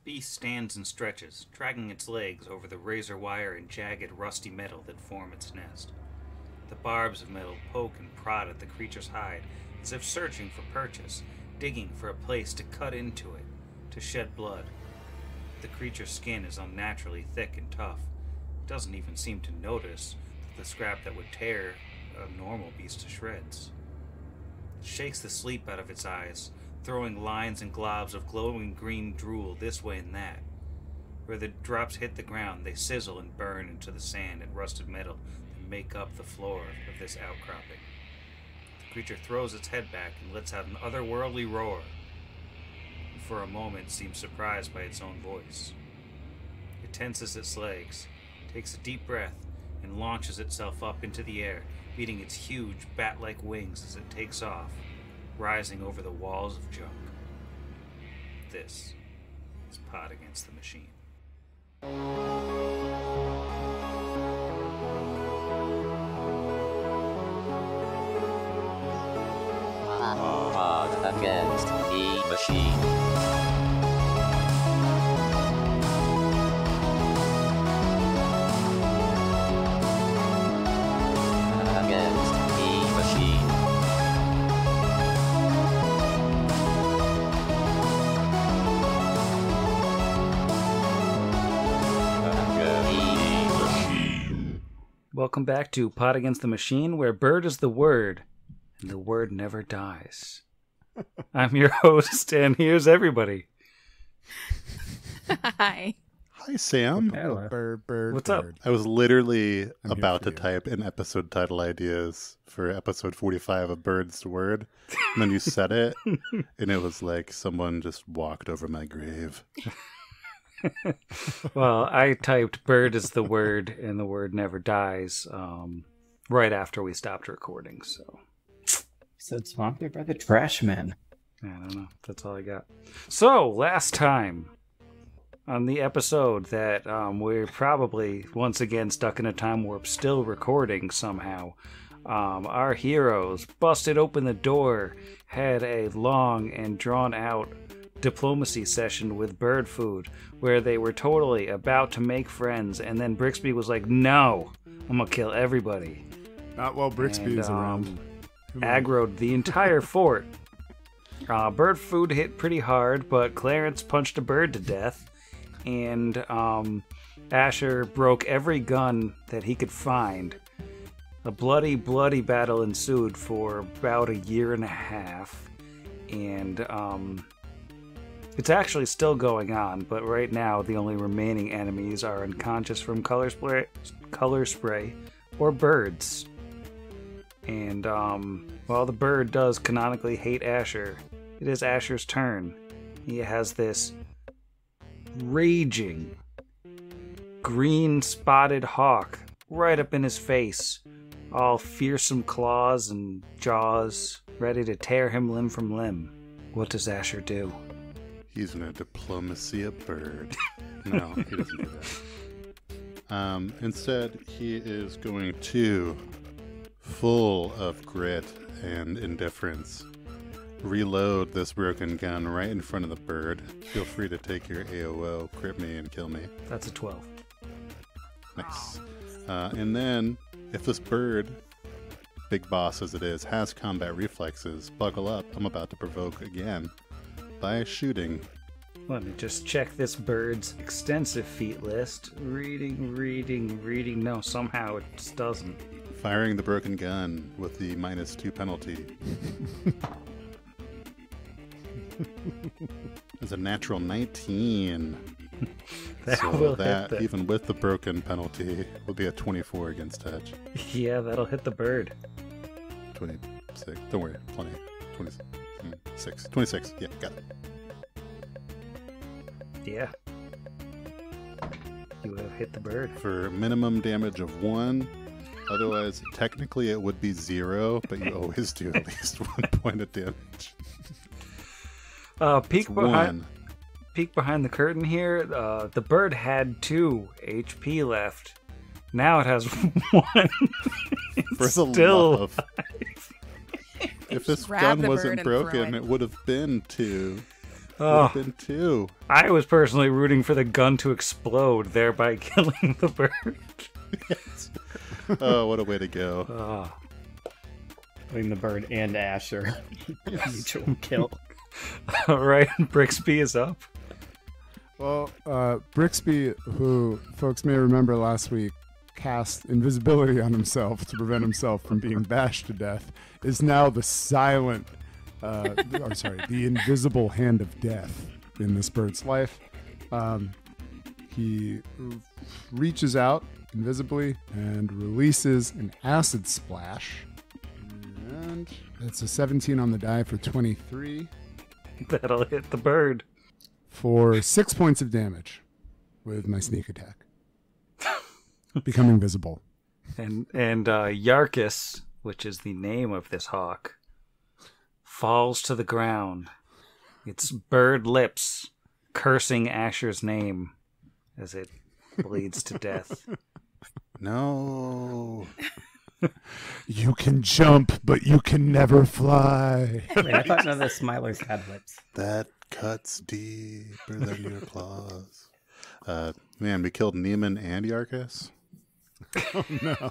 beast stands and stretches, dragging its legs over the razor wire and jagged, rusty metal that form its nest. The barbs of metal poke and prod at the creature's hide, as if searching for purchase, digging for a place to cut into it, to shed blood. The creature's skin is unnaturally thick and tough. It doesn't even seem to notice the scrap that would tear a normal beast to shreds. It shakes the sleep out of its eyes, throwing lines and globs of glowing green drool this way and that. Where the drops hit the ground, they sizzle and burn into the sand and rusted metal that make up the floor of this outcropping. The creature throws its head back and lets out an otherworldly roar, and for a moment seems surprised by its own voice. It tenses its legs, takes a deep breath, and launches itself up into the air, beating its huge bat-like wings as it takes off, rising over the walls of junk. This is Pod Against the Machine. Pod Against the Machine. Welcome back to Pod Against the Machine, where bird is the word, and the word never dies. I'm your host, and here's everybody. Hi. Hi, Sam. Hello. Bird. What's up? I was literally I'm about to here for type in episode title ideas for episode 45 of Bird's the Word, and then you said it, and it was like someone just walked over my grave. Well, I typed bird is the word, and the word never dies, right after we stopped recording, so. So sponsored by the Trash Men. I don't know. That's all I got. So, last time on the episode that we're probably once again stuck in a time warp, still recording somehow, our heroes busted open the door, had a long and drawn out diplomacy session with Bird Food, where they were totally about to make friends, and then Brixby was like, no, I'm gonna kill everybody. Not while Brixby is around. Aggroed the entire fort. Bird Food hit pretty hard, but Clarence punched a bird to death, and Asher broke every gun that he could find. A bloody battle ensued for about a year and a half, and it's actually still going on, but right now the only remaining enemies are unconscious from color spray or birds. And while the bird does canonically hate Asher, it is Asher's turn. He has this raging green spotted hawk right up in his face, all fearsome claws and jaws, ready to tear him limb from limb. What does Asher do? He's gonna diplomacy a bird. No, he doesn't do that. Instead, he is going to, full of grit and indifference, reload this broken gun right in front of the bird. Feel free to take your AOO, crit me, and kill me. That's a 12. Nice. And then, if this bird, big boss as it is, has combat reflexes, buckle up. I'm about to provoke again by shooting. Let me just check this bird's extensive feat list. Reading. No, somehow it just doesn't. Firing the broken gun with the -2 penalty. It's a natural 19. That so will that, hit even with the broken penalty, will be a 24 against touch. Yeah, that'll hit the bird. 26. Don't worry, plenty. 26. 26. Yeah, got it. Yeah. You would have hit the bird. For minimum damage of 1. Otherwise, technically it would be 0, but you always do at least 1 point of damage. Peek behind the curtain here. The bird had 2 HP left. Now it has 1. For the still love. If this grab gun the wasn't bird and throw broken, it. it would have been 2. Oh, been 2. I was personally rooting for the gun to explode, thereby killing the bird. Oh, what a way to go. Oh. Putting the bird and Asher. Mutual kill. All right, Brixby is up. Well, Brixby, who folks may remember last week, cast invisibility on himself to prevent himself from being bashed to death, is now the the invisible hand of death in this bird's life. He reaches out invisibly and releases an acid splash. And it's a 17 on the die for 23. That'll hit the bird. For 6 points of damage with my sneak attack. Becoming visible. And Yarkus, which is the name of this hawk, falls to the ground. Its bird lips cursing Asher's name as it bleeds to death. No. You can jump, but you can never fly. Wait, I thought none of the Smilers had lips. That cuts deeper than your claws. Man, we killed Neiman and Yarkus. Oh, no.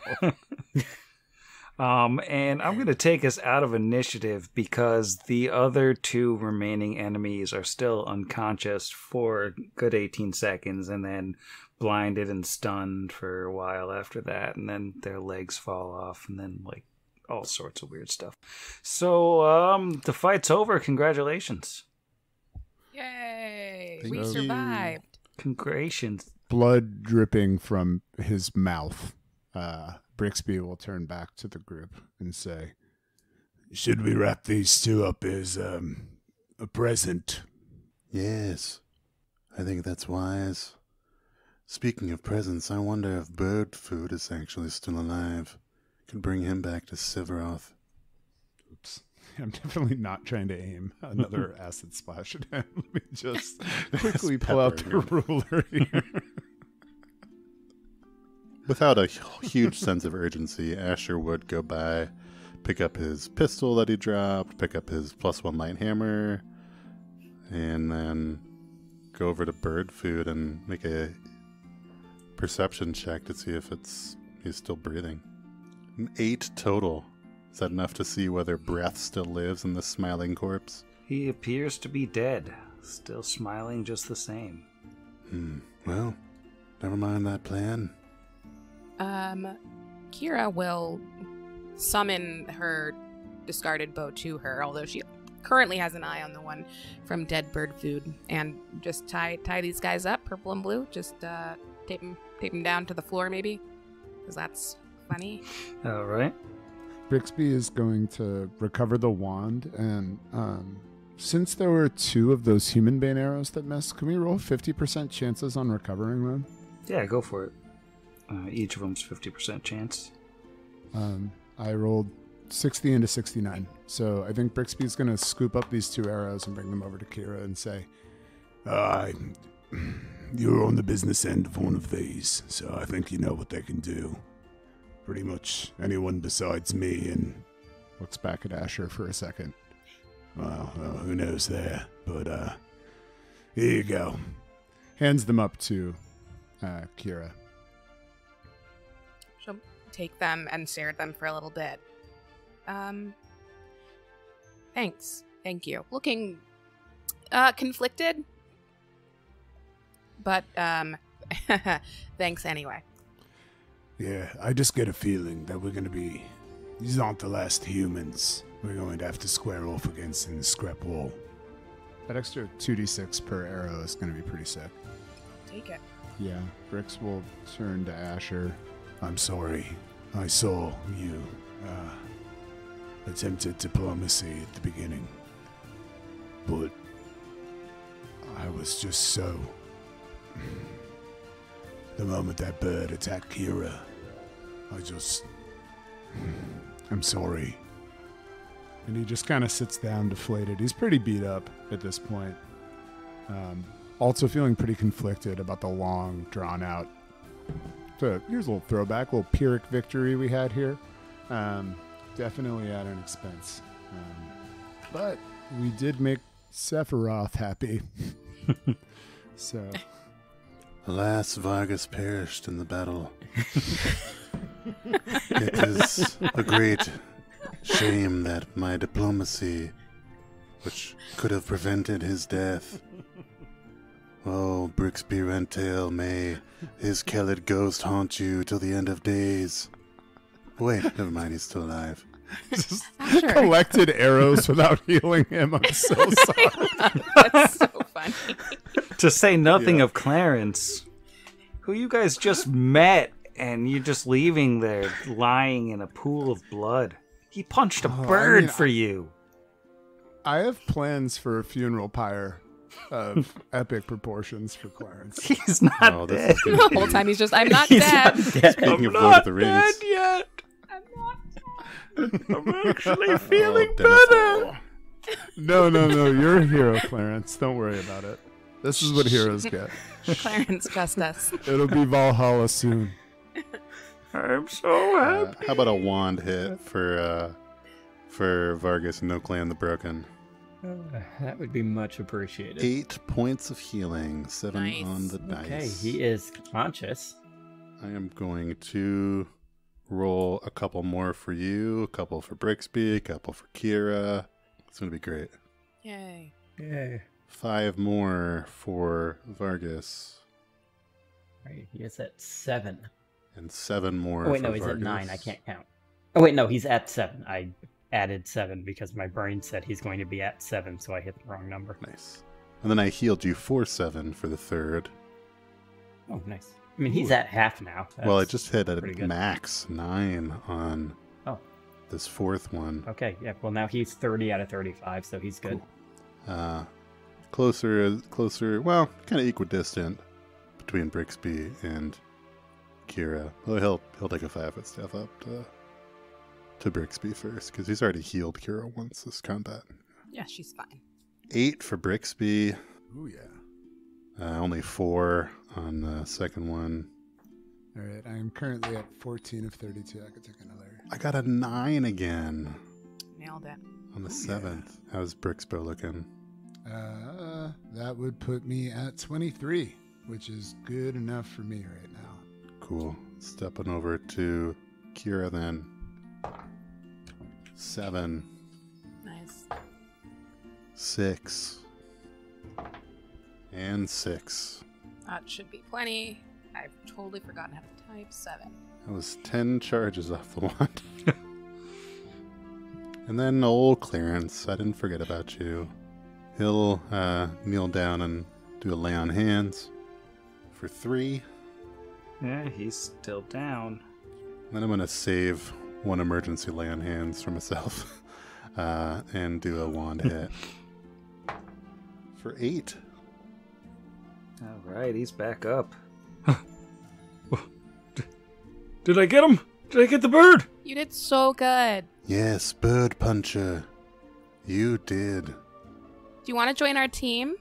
And I'm going to take us out of initiative because the other 2 remaining enemies are still unconscious for a good 18 seconds and then blinded and stunned for a while after that. And then their legs fall off and then like all sorts of weird stuff. So the fight's over. Congratulations. Yay! Thank We you. survived. Congratulations. Blood dripping from his mouth. Brixby will turn back to the group and say, "Should we wrap these 2 up as a present?" Yes, I think that's wise. Speaking of presents, I wonder if bird food is actually still alive. Could bring him back to Severoth. Oops. I'm definitely not trying to aim another acid splash at him. Let me just quickly pull out the ruler here. Without a huge sense of urgency, Asher would go by, pick up his pistol that he dropped, pick up his +1 light hammer, and then go over to bird food and make a perception check to see if he's still breathing. 8 total. Is that enough to see whether breath still lives in the smiling corpse? He appears to be dead, still smiling just the same. Well, never mind that plan. Kira will summon her discarded bow to her, although she currently has an eye on the one from dead bird food, and just tie these guys up, purple and blue. Just tape them down to the floor, maybe, because that's funny. All right. Brixby is going to recover the wand, and since there were 2 of those human bane arrows that missed, can we roll 50% chances on recovering them? Yeah, go for it. Each of them's 50% chance. I rolled 60 into 69. So I think Brixby's going to scoop up these 2 arrows and bring them over to Kira and say, "You're on the business end of one of these, so I think you know what they can do. Pretty much anyone besides me," and looks back at Asher for a second. Well, who knows there, but here you go. Hands them up to Kira. She'll take them and stare at them for a little bit. Thanks. Thank you. Looking conflicted, but thanks anyway. Yeah, I just get a feeling that these aren't the last humans we're going to have to square off against in the scrap wall. That extra 2d6 per arrow is going to be pretty sick. Take it. Yeah, Brix will turn to Asher. "I'm sorry. I saw you attempted diplomacy at the beginning. But I was just so... The moment that bird attacked Kira, I'm sorry." And he just kind of sits down deflated. He's pretty beat up at this point. Also feeling pretty conflicted about the long, drawn-out... So here's a little throwback, a little Pyrrhic victory we had here. Definitely at an expense. But we did make Sephiroth happy. So, Alas, Vargas perished in the battle. It is a great shame that my diplomacy, which could have prevented his death. Oh, Brixby Rentail, may his Kellid ghost haunt you till the end of days. Wait, never mind, he's still alive. just Sure. collected arrows without healing him. I'm so sorry. That's so funny. To say nothing Yeah. of Clarence, who you guys just met, and you're just leaving there lying in a pool of blood. He punched a bird for you. I have plans for a funeral pyre of epic proportions for Clarence. He's not Oh, this dead. is gonna The be- whole time he's just, I'm not He's dead. not dead. Speaking I'm of Lord not of the Rings. dead yet. I'm not I'm actually feeling Denethor. better. No, you're a hero, Clarence. Don't worry about it. This is what heroes get. Clarence, trust us. It'll be Valhalla soon. I'm so happy. How about a wand hit for Vargas and No Clan the Broken? That would be much appreciated. 8 points of healing, 7 Nice. on the dice. Okay, he is conscious. I am going to roll a couple more for you, a couple for Brixby, a couple for Kira. It's going to be great. Yay. Yay. 5 more for Vargas, Right, he is at 7. and 7 more Oh, wait, for no, he's Vargas. at 9. I can't count. Oh, wait, no, he's at 7. I added 7 because my brain said he's going to be at 7, so I hit the wrong number. Nice. And then I healed you for 7 for the third. Oh, nice. I mean, he's at half now. Well, I That's just hit a pretty good. max 9 on Oh. this fourth one. Okay, yeah, well, now he's 30 out of 35, so he's good. Closer, well, kind of equidistant between Brixby and Kira. Well, he'll take a 5-foot step up to Brixby first, because he's already healed Kira once this combat. Yeah, she's fine. 8 for Brixby, Oh, yeah. only 4 on the second one. All right, I am currently at 14 of 32. I could take another. I got a 9 again Nailed it. on the Oh, yeah. 7th. How's Brixby looking? That would put me at 23, which is good enough for me right now. Cool. Stepping over to Kira then. 7, Nice. 6, and 6. That should be plenty. I've totally forgotten how to type 7. That was 10 charges off the wand. And then old Clarence, I didn't forget about you. He'll kneel down and do a lay on hands for 3. Yeah, he's still down. Then I'm going to save 1 emergency lay on hands for myself and do a wand hit for 8. All right, he's back up. Did I get him? Did I get the bird? You did so good. Yes, Bird Puncher. You did. Do you want to join our team?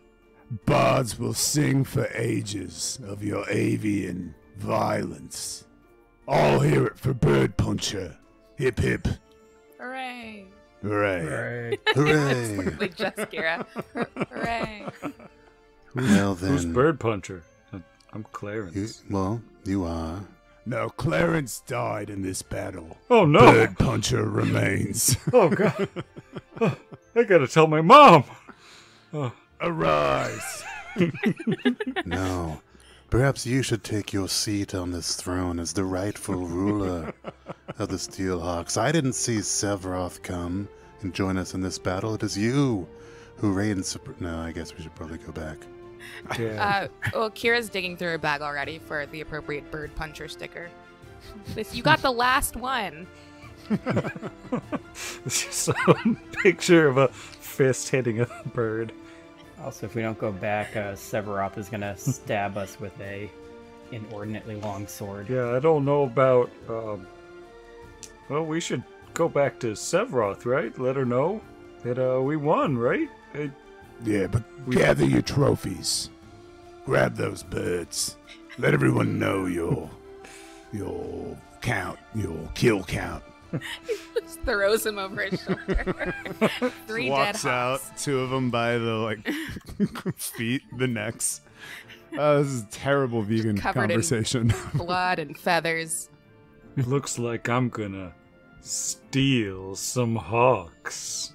Bards will sing for ages of your avian violence. All hear it for Bird Puncher. Hip hip. Hooray. Hooray. Right. Hooray! Literally just Kira. Hooray. Well then, Who's Bird Puncher? I'm Clarence. you are. Now, Clarence died in this battle. Oh no! Bird Puncher remains. Oh god! I gotta tell my mom. Arise. No. Perhaps you should take your seat on this throne as the rightful ruler of the Steelhawks. I didn't see Sevroth come and join us in this battle. It is you who reigns. No, I guess we should probably go back. Yeah. Well, Kira's digging through her bag already for the appropriate bird puncher sticker. You got the last one. It's just some picture of a fist hitting a bird. Also, if we don't go back, Severoth is going to stab us with a inordinately long sword. Yeah, I don't know about. Well, we should go back to Sevroth, right? Let her know that we won, right? Yeah, but gather your trophies. Grab those birds. Let everyone know your count, your kill count. Just throws him over his shoulder. Three dead Walks out, hops. 2 of them by the feet, the necks. This is a terrible vegan Covered in conversation. blood and feathers. Looks like I'm gonna steal some hawks.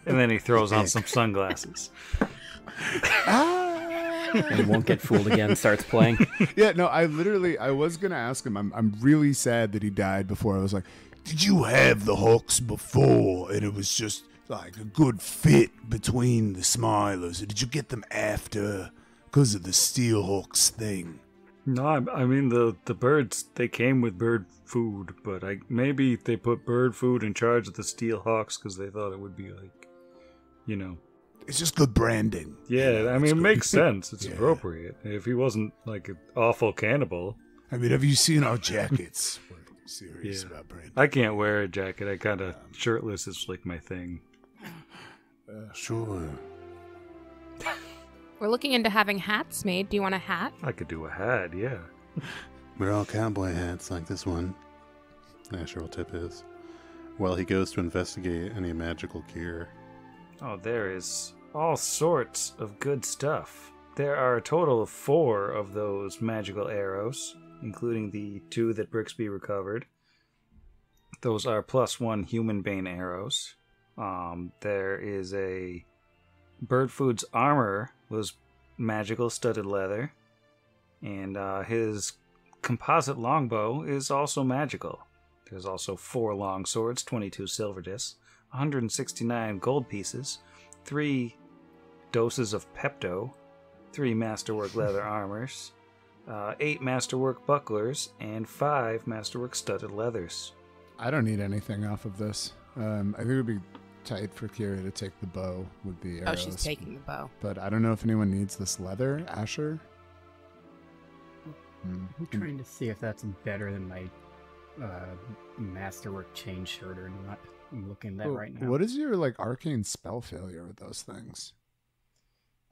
And then he throws on some sunglasses. And won't get fooled again. Starts playing. Yeah, no, I was gonna ask him. I'm really sad that he died before. I was like, did you have the hooks before, and it was just like a good fit between the smilers, or did you get them after because of the steel hooks thing? No, I mean the birds, they came with bird food, but maybe they put bird food in charge of the steel hawks because they thought it would be like, It's just good branding. Yeah, I mean, it good. makes sense. It's Yeah. appropriate. If he wasn't like an awful cannibal. I mean, have you seen our jackets? We're serious Yeah. about branding. I can't wear a jacket. I kind of, shirtless is like my thing. Sure. We're looking into having hats made. Do you want a hat? I could do a hat, yeah. We're all cowboy hats like this one. Asher will tip his. While he goes to investigate any magical gear. Oh, there is all sorts of good stuff. There are a total of 4 of those magical arrows, including the 2 that Brixby recovered. Those are +1 human bane arrows. There is a Birdfood's armor was magical studded leather, and his composite longbow is also magical. There's also 4 long swords, 22 silver discs, 169 gold pieces, 3 doses of Pepto, 3 masterwork leather armors, 8 masterwork bucklers, and 5 masterwork studded leathers. I don't need anything off of this. I think it would be tight for Kira to take the bow with the arrows. Oh, she's taking the bow. But I don't know if anyone needs this leather. Asher? I'm trying to see if that's better than my masterwork chain shirt or not. I'm looking at that right now. What is your arcane spell failure with those things?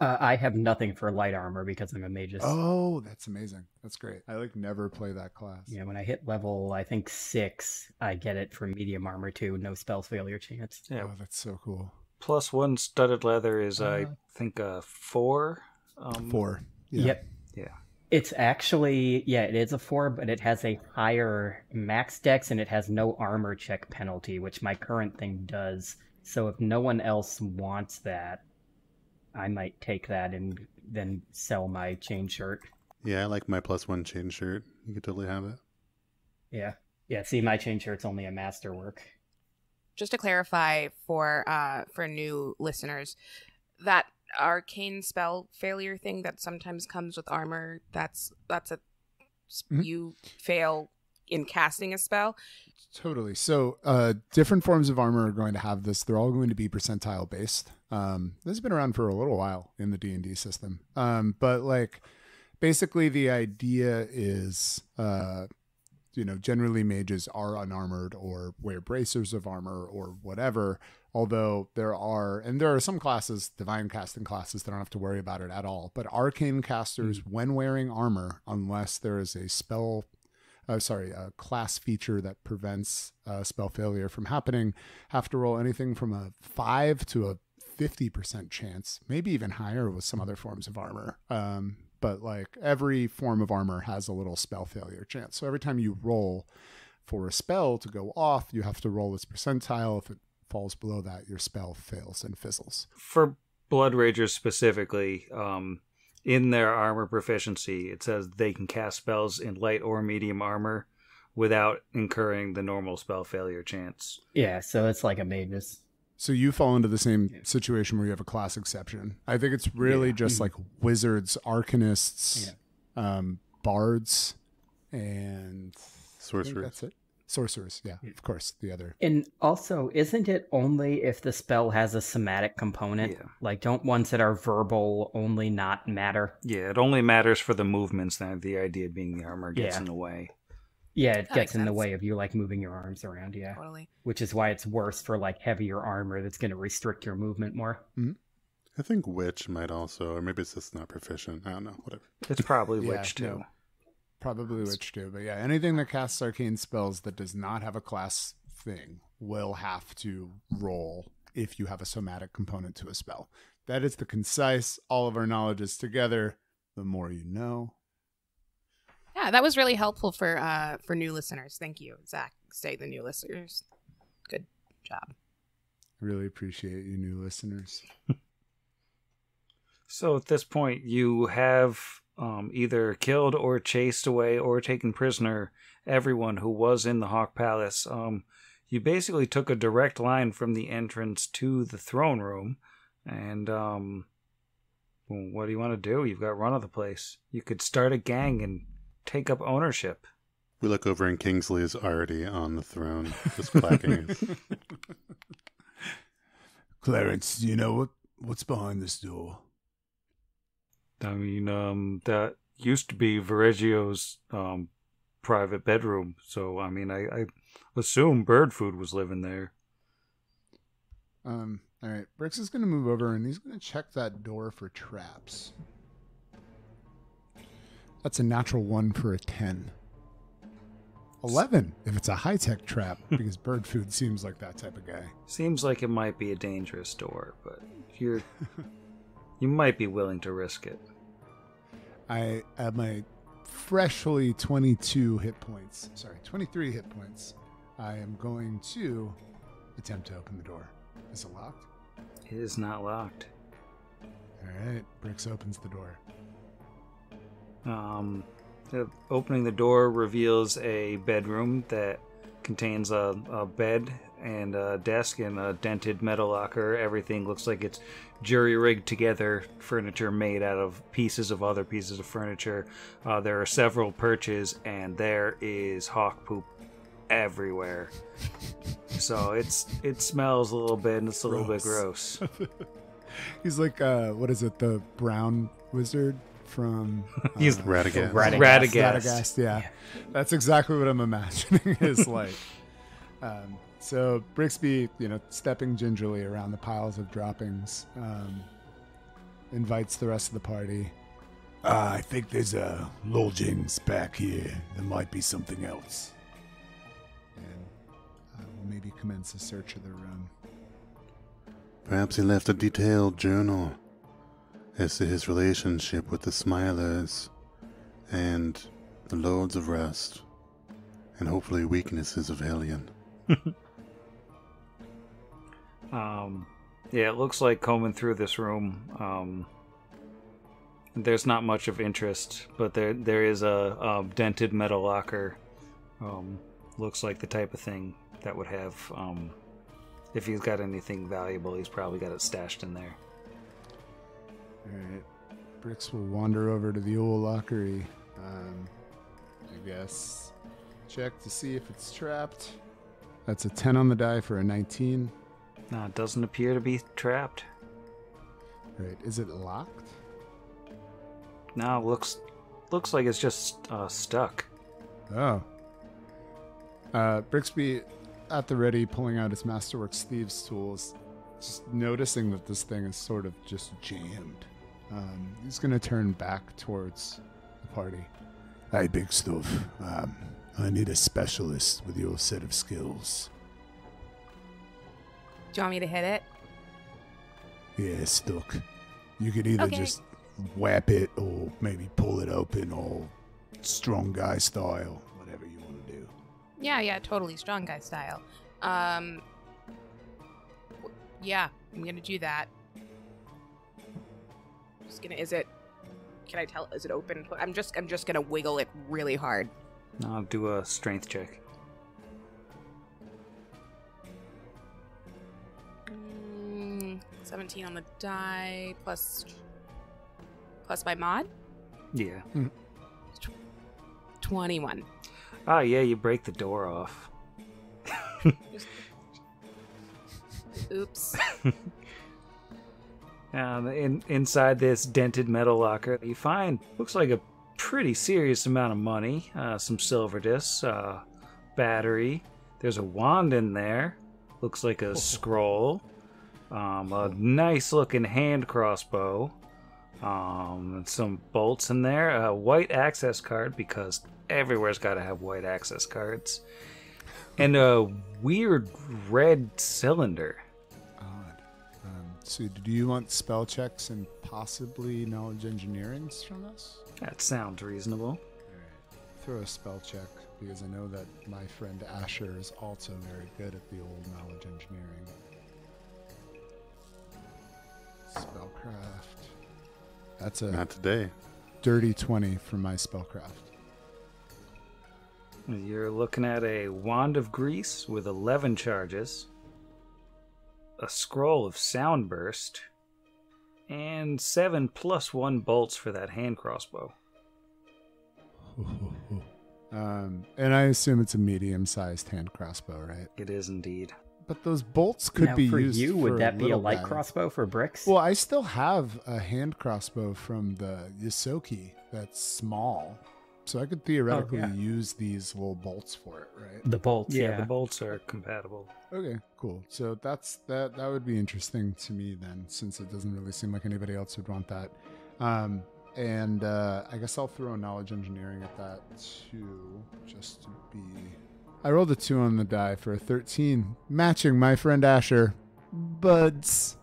I have nothing for light armor because I'm a magus. Oh, that's amazing. That's great. I never play that class. Yeah, when I hit level, I think 6, I get it for medium armor too. No spell failure chance. Yeah, Oh, that's so cool. +1 studded leather is, I think, 4. 4. Yeah. Yep. Yeah. It's actually, it is a 4, but it has a higher max dex and it has no armor check penalty, which my current thing does. So if no one else wants that, I might take that and then sell my chain shirt. Yeah, I like my +1 chain shirt. You could totally have it. Yeah. Yeah, see, my chain shirt's only a masterwork. Just to clarify for new listeners, that arcane spell failure thing that sometimes comes with armor, that's a you fail in casting a spell. Totally. So different forms of armor are going to have this. They're all going to be percentile based. This has been around for a little while in the D&D system. But basically the idea is, generally mages are unarmored or wear bracers of armor or whatever. Although there are some classes, divine casting classes, that don't have to worry about it at all. But arcane casters, when wearing armor, unless there is a class feature that prevents spell failure from happening, have to roll anything from a 5 to a 50% chance, maybe even higher with some other forms of armor. But every form of armor has a little spell failure chance. So every time you roll for a spell to go off, you have to roll its percentile. If it falls below that, your spell fails and fizzles. For Blood Ragers specifically, in their armor proficiency, it says they can cast spells in light or medium armor without incurring the normal spell failure chance. Yeah, so it's like a magus. So you fall into the same situation where you have a class exception. I think it's really just wizards, arcanists, bards, and Sorcerers. that's it. Sorcerers, yeah, of course. The other. And also, isn't it only if the spell has a somatic component? Yeah. Don't ones that are verbal only not matter? Yeah, it only matters for the movements, then the idea being the armor gets in the way. Yeah, it That gets makes in the sense. way of you moving your arms around, Totally. Which is why it's worse for heavier armor that's going to restrict your movement more. I think Witch might also, or maybe it's just not proficient. I don't know, whatever. It's probably Yeah, Witch, too. no. probably Witch too. But yeah, anything that casts arcane spells that does not have a class thing will have to roll if you have a somatic component to a spell. That is the concise, all of our knowledge is together. The more you know. Yeah, that was really helpful for new listeners. Thank you, Zach. Say the new listeners. Good job. Really appreciate you, new listeners. So at this point, you have either killed or chased away or taken prisoner everyone who was in the Hawk Palace. You basically took a direct line from the entrance to the throne room. And what do you want to do? You've got run of the place. You could start a gang and take up ownership. We look over and Kingsley is already on the throne, just clacking his... Clarence, do you know what's behind this door? I mean, that used to be Verreggio's private bedroom. So, I mean, I assume Bird Food was living there. All right, Brix is going to move over and he's going to check that door for traps. That's a natural 1 for a 10. 11 if it's a high-tech trap, because Bird Food seems like that type of guy. Seems like it might be a dangerous door, but you might be willing to risk it. I at my freshly 23 hit points, I am going to attempt to open the door. Is it locked? It is not locked. All right, Brix opens the door. Opening the door reveals a bedroom that contains a bed and a desk and a dented metal locker. Everything looks like it's jury-rigged together, furniture made out of pieces of other pieces of furniture. There are several perches, and there is hawk poop everywhere. So it smells a little bit, and it's a little bit gross. He's like, what is it, the brown wizard from... He's Radagast. Radagast, yeah. That's exactly what I'm imagining is like. So Brixby, stepping gingerly around the piles of droppings, invites the rest of the party. I think there's a lodgings back here. There might be something else. And we'll maybe commence a search of the room. Perhaps he left a detailed journal as to his relationship with the Smilers and the Lords of Rust, and hopefully weaknesses of Hellion. Yeah, it looks like combing through this room, there's not much of interest, but there is a dented metal locker. Looks like the type of thing that would have, if he's got anything valuable, he's probably got it stashed in there. Alright. Brix will wander over to the old lockery. I guess check to see if it's trapped. That's a 10 on the die for a 19. No, it doesn't appear to be trapped. Right. Is it locked? No, looks like it's just stuck. Oh. Brixby at the ready, pulling out his Masterworks Thieves tools, just noticing that this thing is sort of just jammed. He's going to turn back towards the party. Hey, big stuff. I need a specialist with your set of skills. Do you want me to hit it? Yeah, it's stuck. You could either just whap it or maybe pull it open or strong guy style, whatever you want to do. Yeah, totally. Strong guy style. Yeah, I'm going to do that. Can I tell, is it open? I'm just gonna wiggle it really hard. I'll do a strength check. 17 on the die, plus my mod? Yeah. 21. Ah, yeah, you break the door off. Oops. Inside this dented metal locker, you find, looks like a pretty serious amount of money. Some silver discs, battery. There's a wand in there. Looks like a scroll. A nice looking hand crossbow. Some bolts in there. A white access card, because everywhere's got to have white access cards. And a weird red cylinder. Odd. So do you want spell checks and possibly knowledge engineerings from us? That sounds reasonable. All right. Throw a spell check, because I know that my friend Asher is also very good at the old knowledge engineering. Spellcraft. That's a Not today. dirty 20 for my spellcraft. You're looking at a wand of grease with 11 charges, a scroll of sound burst, and 7 + 1 bolts for that hand crossbow. And I assume it's a medium-sized hand crossbow, right? It is indeed. But those bolts could now, be for used you, for would that be a little light guy. crossbow for bricks? Well, I still have a hand crossbow from the Yosoki that's small. So I could theoretically yeah. use these little bolts for it, right? The bolts, yeah. The bolts are compatible. Okay, cool. So that would be interesting to me then, since it doesn't really seem like anybody else would want that. And I guess I'll throw knowledge engineering at that too, just to be... I rolled a 2 on the die for a 13, matching my friend Asher. Buds.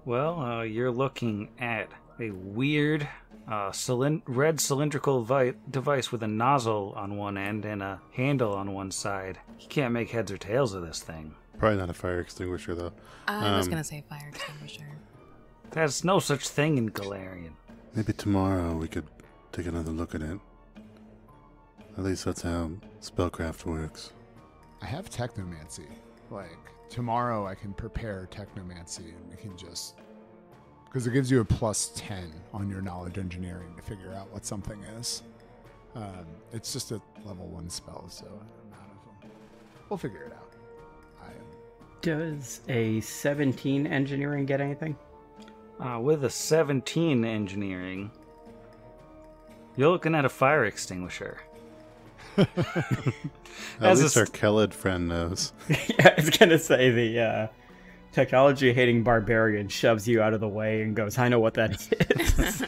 Well, you're looking at a weird red cylindrical device with a nozzle on one end and a handle on one side. You can't make heads or tails of this thing. Probably not a fire extinguisher, though. I was going to say fire extinguisher. There's no such thing in Galarian. Maybe tomorrow we could take another look at it. At least that's how spellcraft works. I have technomancy. Like, tomorrow I can prepare technomancy and we can just... Because it gives you a +10 on your knowledge engineering to figure out what something is. It's just a level 1 spell, so I'm out of them. We'll figure it out. Does a 17 engineering get anything? With a 17 engineering, you're looking at a fire extinguisher. At least our Keled friend knows. Yeah, I was going to say the technology-hating barbarian shoves you out of the way and goes, I know what that is.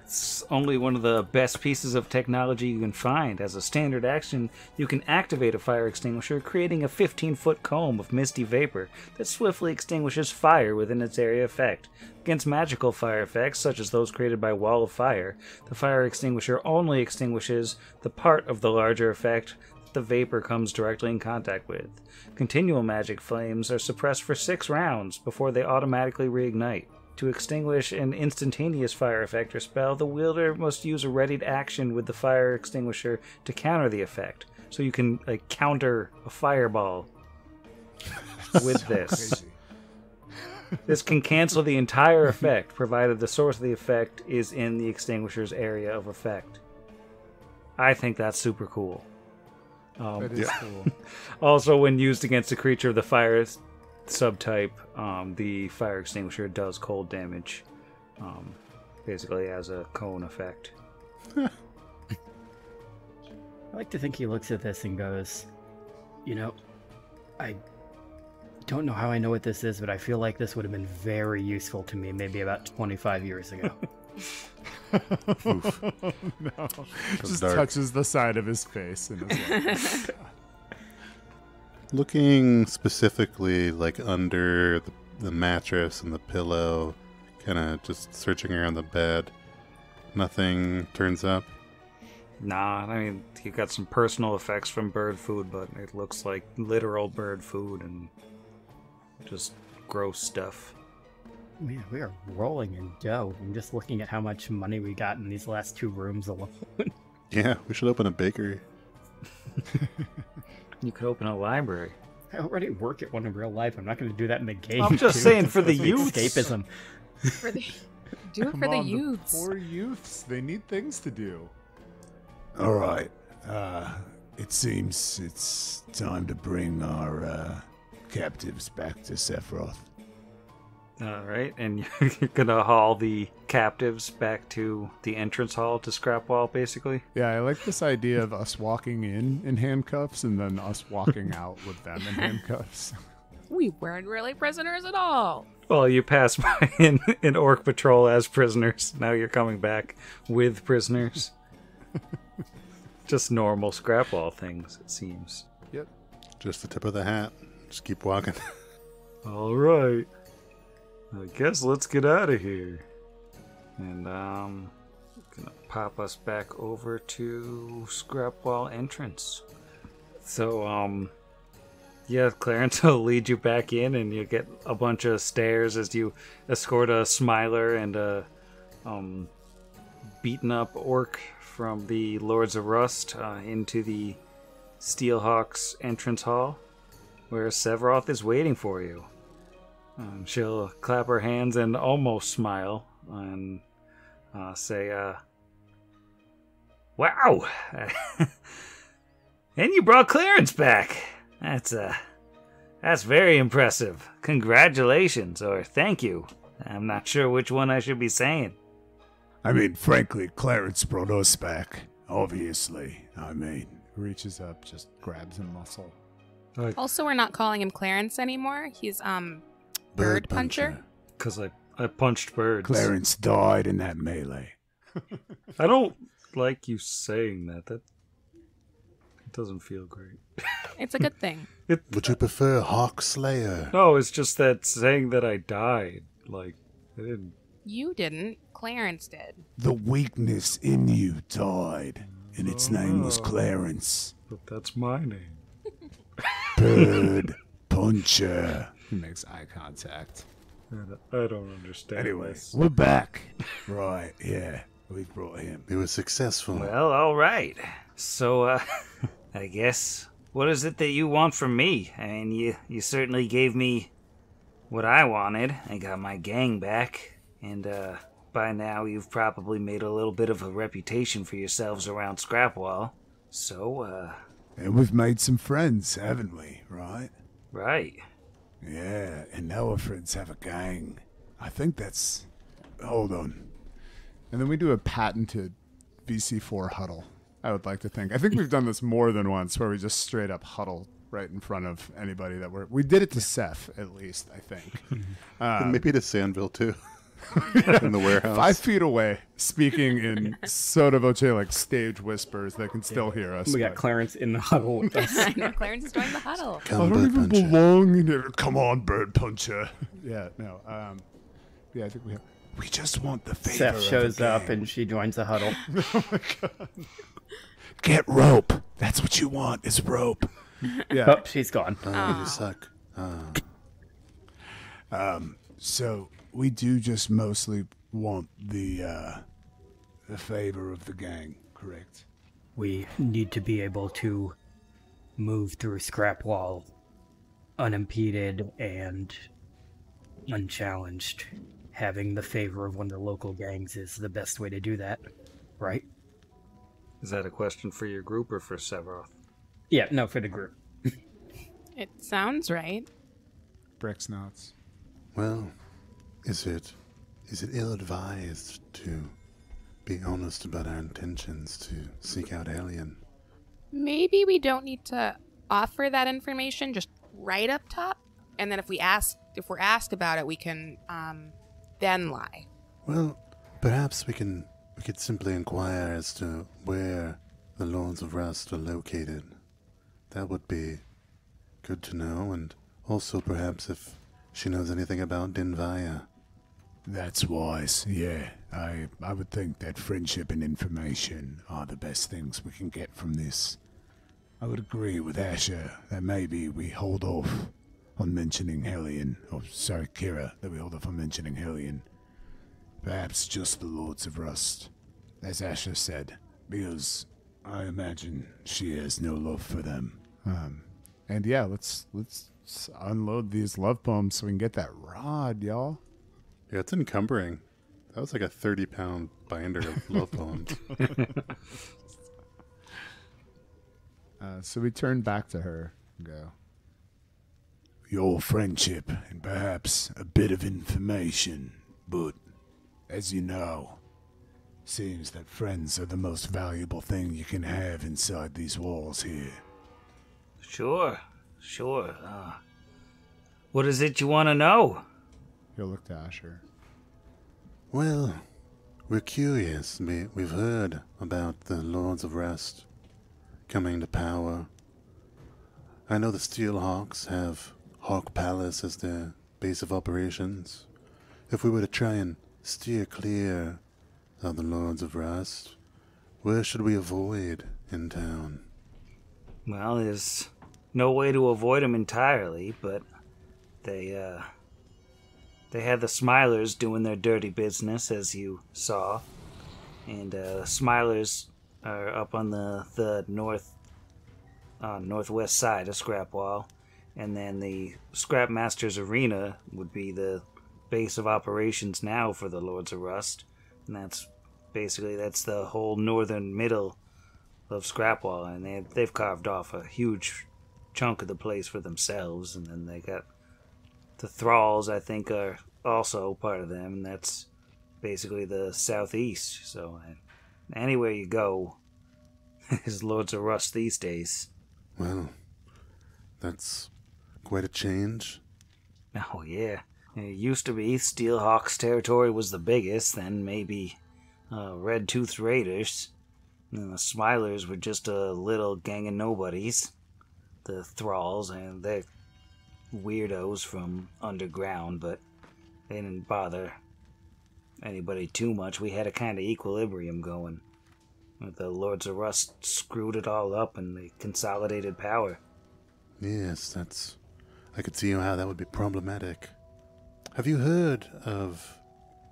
It's only one of the best pieces of technology you can find. As a standard action, you can activate a fire extinguisher, creating a 15-foot cone of misty vapor that swiftly extinguishes fire within its area effect. Against magical fire effects, such as those created by Wall of Fire, the fire extinguisher only extinguishes the part of the larger effect that the vapor comes directly in contact with. Continual magic flames are suppressed for 6 rounds before they automatically reignite. To extinguish an instantaneous fire effect or spell, the wielder must use a readied action with the fire extinguisher to counter the effect. So you can counter a fireball with this. Crazy. This can cancel the entire effect, provided the source of the effect is in the extinguisher's area of effect. I think that's super cool. That is cool. Also, when used against a creature of the fire subtype, the fire extinguisher does cold damage, basically as a cone effect. I like to think he looks at this and goes, I don't know how I know what this is, but I feel like this would have been very useful to me maybe about 25 years ago. Oof. No. So Just dark. touches the side of his face and is like, Looking specifically like under the mattress and the pillow, kind of just searching around the bed. Nothing turns up. Nah, I mean, you got some personal effects from bird food, but it looks like literal bird food and just gross stuff. Man, we are rolling in dough. I'm just looking at how much money we got in these last 2 rooms alone. Yeah, we should open a bakery. You could open a library. I already work at one in real life. I'm not going to do that in the game. I'm just too. saying, It's for the supposed to be youths. escapism. For the, do it come for the on, youths. poor youths. They need things to do. All right. It seems it's time to bring our captives back to Sephiroth. Alright, and you're gonna haul the captives back to the entrance hall to Scrapwall, basically? Yeah, I like this idea of us walking in handcuffs and then us walking out with them in handcuffs. We weren't really prisoners at all. Well, you passed by in Orc Patrol as prisoners. Now you're coming back with prisoners. Just normal Scrapwall things, it seems. Yep. Just the tip of the hat. Just keep walking. All right. I guess let's get out of here. And gonna pop us back over to Scrapwall entrance. So yeah, Clarence will lead you back in, and you get a bunch of stairs as you escort a Smiler and a beaten up orc from the Lords of Rust into the Steelhawks entrance hall, where Sephiroth is waiting for you. She'll clap her hands and almost smile and say, "Wow! And you brought Clarence back. That's very impressive. Congratulations, or thank you. I'm not sure which one I should be saying." I mean, frankly, Clarence brought us back. Obviously. I mean, Reaches up, just grabs a muscle. Also, we're not calling him Clarence anymore. He's Bird Puncher. Because I punched birds. Clarence died in that melee. I don't like you saying that. That it doesn't feel great. It's a good thing. Would you prefer Hawk Slayer? No, it's just that saying that I died. Like, I didn't. You didn't. Clarence did. The weakness in you died, and its name was Clarence. But that's my name. Bird Puncher. He makes eye contact. I don't understand. Anyway, this. we're back. Right, yeah. We brought him. It was successful. Well, all right. So, I guess, what is it that you want from me? I mean, you certainly gave me what I wanted. I got my gang back, and by now you've probably made a little bit of a reputation for yourselves around Scrapwall. So, And we've made some friends, haven't we? Right? right. Yeah, and now our friends have a gang. I think that's... Hold on. And then we do a patented VC4 huddle, I would like to think. I think we've done this more than once, where we just straight up huddle right in front of anybody that we did it to Seth, at least, I think. And maybe to Sandville, too. In the warehouse. 5 feet away, speaking in soda voce, like stage whispers that can still hear us. We got but- Clarence in the huddle with us. I know Clarence is joining the huddle. I Come, don't Bird even Puncher. belong in here. Come on, Bird Puncher. Yeah, no. Yeah, I think we have. We just want the favor Seth of shows the up gang. and she joins the huddle. Get rope. That's what you want, is rope. Yeah. Oh, she's gone. Oh, you suck. So we do just mostly want the favor of the gang, correct? We need to be able to move through Scrapwall unimpeded and unchallenged. Having the favor of one of the local gangs is the best way to do that, right? Is that a question for your group or for Sephiroth? Yeah, no, for the group. It sounds right. Bricks nods. Well, is it ill-advised to be honest about our intentions to seek out Alien? Maybe we don't need to offer that information just right up top, and then if we're asked about it, we can then lie. Well, perhaps we could simply inquire as to where the Lords of Rust are located. That would be good to know, and also perhaps if she knows anything about Dinvaya. That's wise, yeah. I would think that friendship and information are the best things we can get from this. I would agree with Asher that maybe we hold off on mentioning Hellion. Oh, sorry, Kira, that we hold off on mentioning Hellion. Perhaps just the Lords of Rust, as Asher said, because I imagine she has no love for them. And yeah, let's unload these love poems so we can get that rod, y'all. Yeah, it's encumbering. That was like a 30-pound binder of love poems. So we turn back to her and go, Your friendship and perhaps a bit of information, but as you know, seems that friends are the most valuable thing you can have inside these walls here. Sure. What is it you want to know? He'll look to Asher. Well, we're curious. We've heard about the Lords of Rust coming to power. I know the Steelhawks have Hawk Palace as their base of operations. If we were to try and steer clear of the Lords of Rust, where should we avoid in town? Well, there's no way to avoid them entirely, but they had the Smilers doing their dirty business, as you saw. And Smilers are up on the northwest side of Scrapwall. And then the Scrap Masters Arena would be the base of operations now for the Lords of Rust. And that's the whole northern middle of Scrapwall. And they've carved off a huge chunk of the place for themselves. And then they got the Thralls, I think, are also part of them, and that's basically the southeast. So anywhere you go is Lords of Rust these days. Well, that's quite a change. Oh, yeah. It used to be Steelhawks territory was the biggest, then maybe Red-Toothed Raiders. And the Smilers were just a little gang of nobodies. The Thralls, and they're weirdos from underground, but they didn't bother anybody too much. We had a kind of equilibrium going. The Lords of Rust screwed it all up and they consolidated power. Yes, I could see how that would be problematic. Have you heard of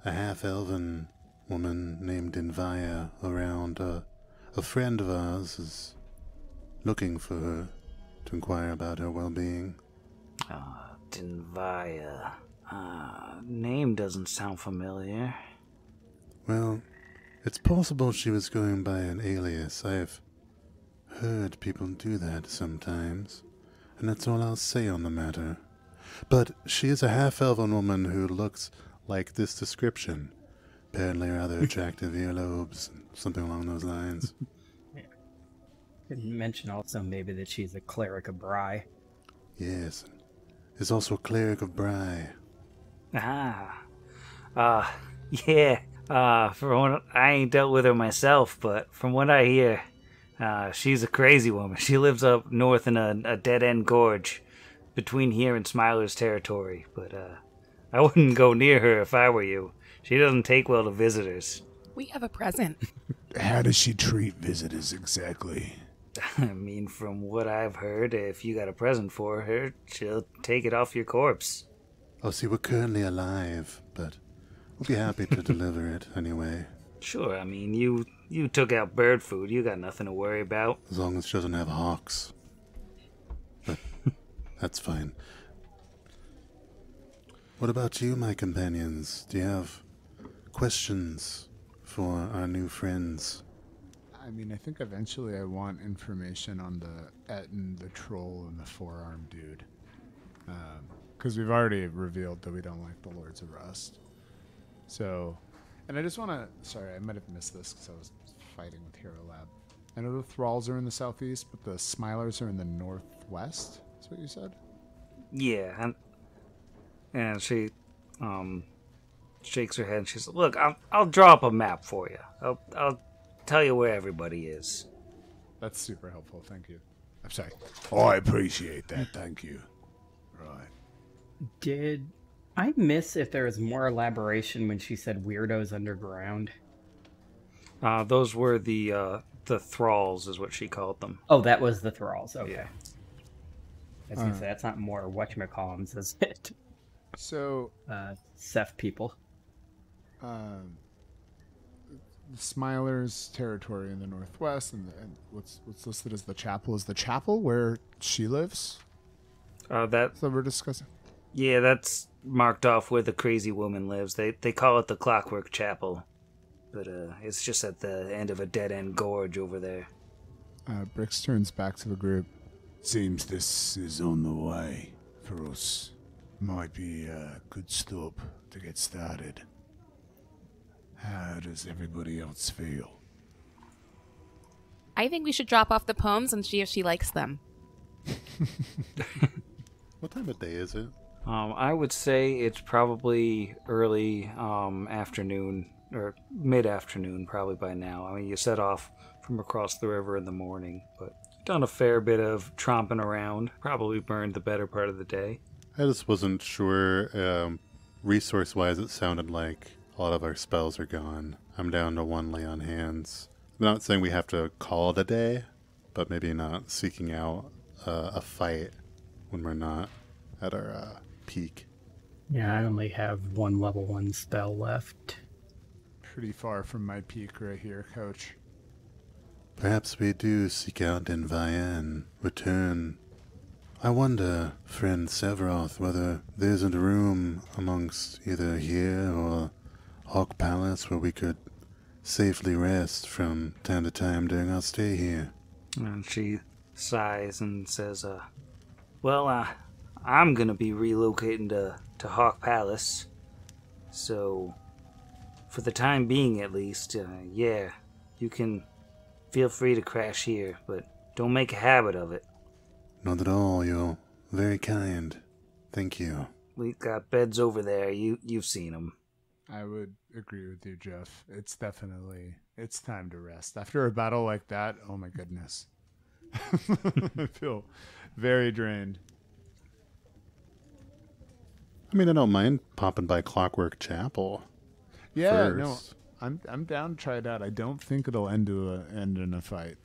a half-elven woman named Invia around? A friend of ours is looking for her to inquire about her well-being. Dinvaya. Name doesn't sound familiar. Well, it's possible she was going by an alias. I've heard people do that sometimes, and that's all I'll say on the matter. But she is a half-elven woman who looks like this description. Apparently rather attractive earlobes, something along those lines. Didn't mention also maybe that she's a cleric of Brigh. Yes, is also a cleric of Brigh. Yeah. I ain't dealt with her myself, but from what I hear, she's a crazy woman. She lives up north in a dead-end gorge between here and Smiler's territory, but I wouldn't go near her if I were you. She doesn't take well to visitors. We have a present. How does she treat visitors exactly? I mean, from what I've heard, if you got a present for her, she'll take it off your corpse. Oh, see, we're currently alive, but we'll be happy to deliver it anyway. Sure, I mean, you took out bird food. You got nothing to worry about. As long as she doesn't have hawks. But that's fine. What about you, my companions? Do you have questions for our new friends? I mean, I think eventually I want information on the Etten, the troll, and the four-armed dude. Because we've already revealed that we don't like the Lords of Rust. So, and I just want to... Sorry, I might have missed this because I was fighting with Hero Lab. I know the Thralls are in the southeast, but the Smilers are in the northwest. Is what you said? Yeah, and she shakes her head and she's like, look, I'll draw up a map for you. I'll tell you where everybody is. That's super helpful. Thank you. I'm sorry. Oh, I appreciate that. Thank you. Right. Did I miss if there was more elaboration when she said weirdos underground? Those were the thralls, is what she called them. Oh, that was the thralls. Okay. Yeah. I was gonna say that's not more whatchamacallums, is it? So, Seth people. The Smiler's territory in the northwest, and what's listed as the chapel is the chapel where she lives. That we're discussing. Yeah, that's marked off where the crazy woman lives. They call it the Clockwork Chapel, but it's just at the end of a dead-end gorge over there. Brix turns back to the group. Seems this is on the way for us. Might be a good stop to get started. How does everybody else feel? I think we should drop off the poems and see if she likes them. What time of day is it? I would say it's probably early afternoon or mid-afternoon probably by now. I mean, you set off from across the river in the morning, but done a fair bit of tromping around. Probably burned the better part of the day. I just wasn't sure. Resource-wise, it sounded like a lot of our spells are gone. I'm down to 1 lay on hands. I'm not saying we have to call it a day, but maybe not seeking out a fight when we're not at our peak. Yeah, I only have 1 level 1 spell left. Pretty far from my peak right here, Coach. Perhaps we do seek out Denvaya and return. I wonder, friend Severoth, whether there isn't a room amongst either here or Hawk Palace where we could safely rest from time to time during our stay here. And she sighs and says, well, I'm going to be relocating to Hawk Palace. So, for the time being at least, yeah, you can feel free to crash here, but don't make a habit of it. Not at all, you're very kind. Thank you. We've got beds over there, you've seen them. I would agree with you, Jeff. It's time to rest. After a battle like that, oh my goodness. I feel very drained. I mean, I don't mind popping by Clockwork Chapel. Yeah, first. no, I'm down to try it out. I don't think it'll end in a fight,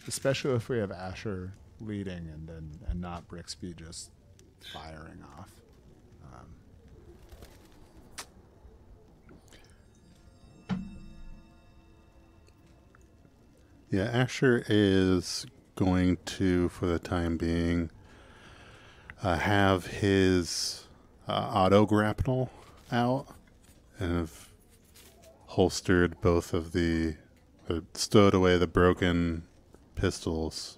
especially if we have Asher leading and not Brixby just firing off. Yeah, Asher is going to, for the time being, have his auto grapnel out and have holstered both of stowed away the broken pistols.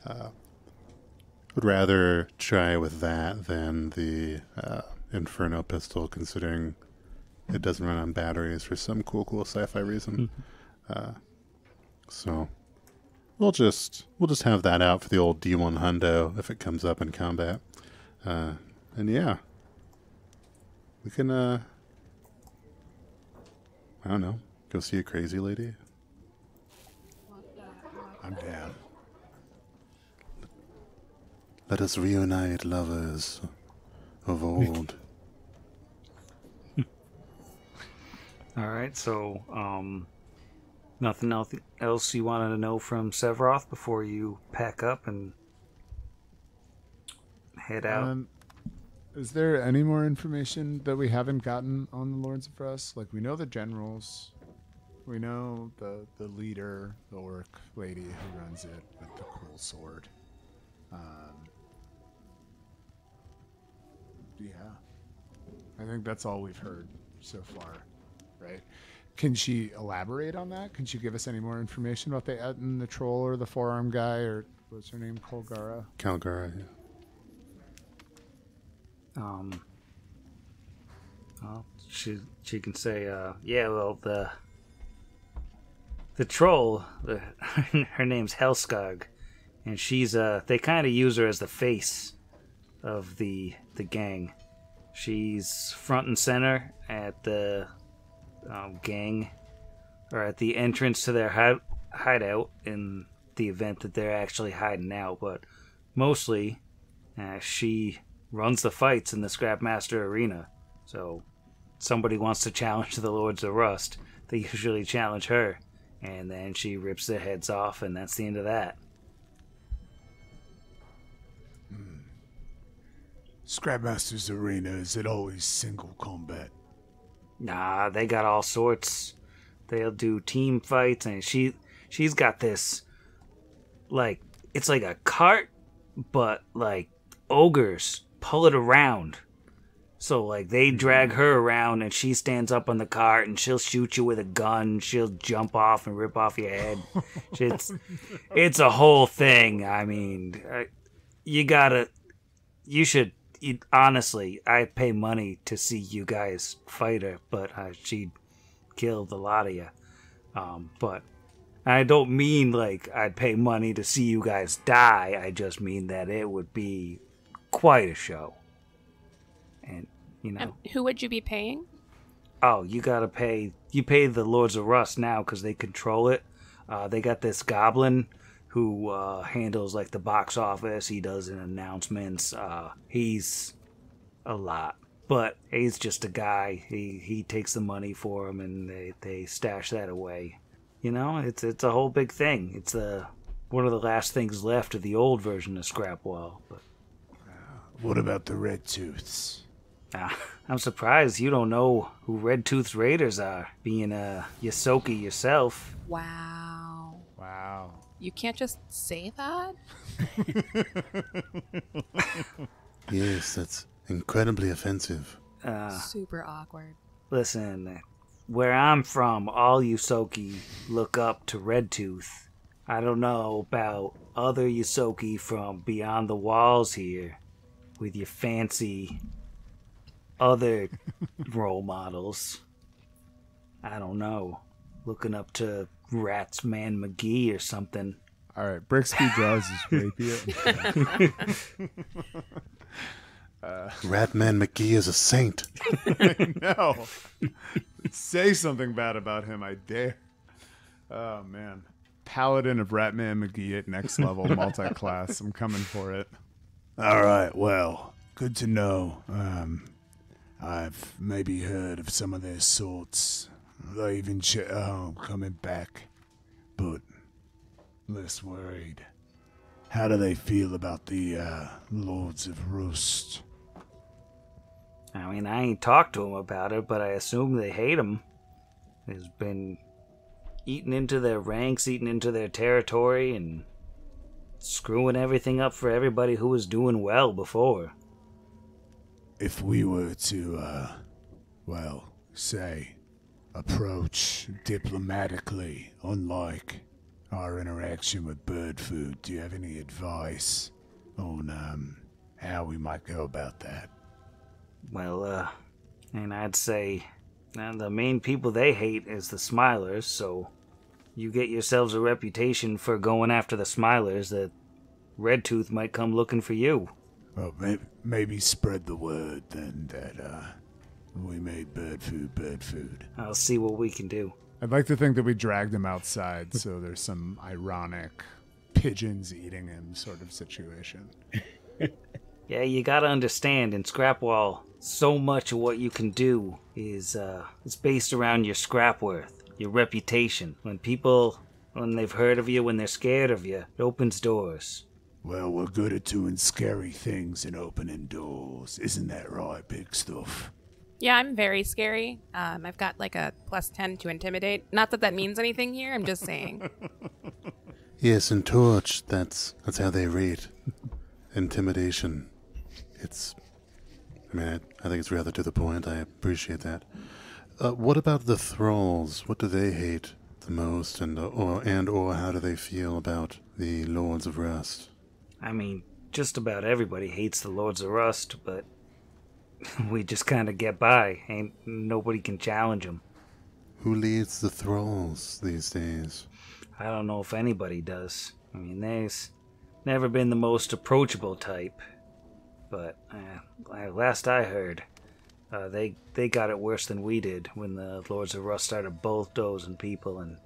Would rather try with that than the Inferno pistol, considering it doesn't run on batteries for some cool sci-fi reason. So we'll just have that out for the old D1 hundo if it comes up in combat. And yeah, we can I don't know, go see a crazy lady. I'm down. Let us reunite lovers of old. All right, so nothing else you wanted to know from Severoth before you pack up and head out? Is there any more information that we haven't gotten on the Lords of Rust? Like, we know the generals, we know the leader, the orc lady who runs it with the cool sword. Yeah, I think that's all we've heard so far, right? Can she elaborate on that? Can she give us any more information about the Etten, the troll, or the forearm guy, or what's her name, Colgara? Calgara, yeah. Well, she can say, yeah, well, the troll, her name's Helskog, and she's, they kind of use her as the face of the gang. She's front and center at the gang, or at the entrance to their hideout in the event that they're actually hiding out, but mostly she runs the fights in the Scrapmaster Arena. So somebody wants to challenge the Lords of Rust, they usually challenge her, and then she rips their heads off, and that's the end of that. Scrapmaster's Arena, is it always single combat? Nah, they got all sorts. They'll do team fights, and she's got this, like, it's like a cart, but, like, ogres pull it around. So, like, they drag her around, and she stands up on the cart, and she'll shoot you with a gun. She'll jump off and rip off your head. It's a whole thing. I mean, honestly, I pay money to see you guys fight her, but she'd killed a lot of you. But I don't mean, like, I'd pay money to see you guys die. I just mean that it would be quite a show. And, you know. And who would you be paying? Oh, you gotta pay. You pay the Lords of Rust now because they control it. They got this goblin who handles like the box office. He does announcements. He's a lot, but he's just a guy. He takes the money for him, and they stash that away. You know, it's a whole big thing. It's one of the last things left of the old version of Scrapwall. But What about the Red Tooths? I'm surprised you don't know who Red Tooth's Raiders are, being a Yosoki yourself. Wow. Wow. You can't just say that? Yes, that's incredibly offensive. Super awkward. Listen, where I'm from, all Yosoki look up to Red Tooth. I don't know about other Yosoki from beyond the walls here, with your fancy other role models. I don't know. Looking up to Ratsman McGee or something. All right, Brixby draws his rapier. Ratman McGee is a saint. No. Say something bad about him, I dare. Oh, man. Paladin of Ratman McGee at next level multi-class. I'm coming for it. All right, well, good to know. I've maybe heard of some of their sorts. They even coming back, but less worried. How do they feel about the Lords of Rust? I mean, I ain't talked to them about it, but I assume they hate them. They've been eating into their ranks, eating into their territory, and screwing everything up for everybody who was doing well before. If we were to, say, approach diplomatically, unlike our interaction with bird food, do you have any advice on how we might go about that? Well, and I'd say the main people they hate is the Smilers, so you get yourselves a reputation for going after the Smilers that Red Tooth might come looking for you. Well, maybe spread the word then that we made bird food. I'll see what we can do. I'd like to think that we dragged him outside, so there's some ironic pigeons eating him sort of situation. Yeah, you gotta understand, in Scrapwall, so much of what you can do is it's based around your scrap worth, your reputation. When they've heard of you, when they're scared of you, it opens doors. Well, we're good at doing scary things and opening doors. Isn't that right, big stuff? Yeah, I'm very scary. I've got like a +10 to intimidate. Not that that means anything here. I'm just saying. Yes, in Torch, that's how they rate intimidation. I think it's rather to the point. I appreciate that. What about the Thralls? What do they hate the most, or how do they feel about the Lords of Rust? I mean, just about everybody hates the Lords of Rust, but we just kind of get by. Ain't nobody can challenge them. Who leads the Thralls these days? I don't know if anybody does. I mean, there's never been the most approachable type. But last I heard, they got it worse than we did when the Lords of Rust started bulldozing people and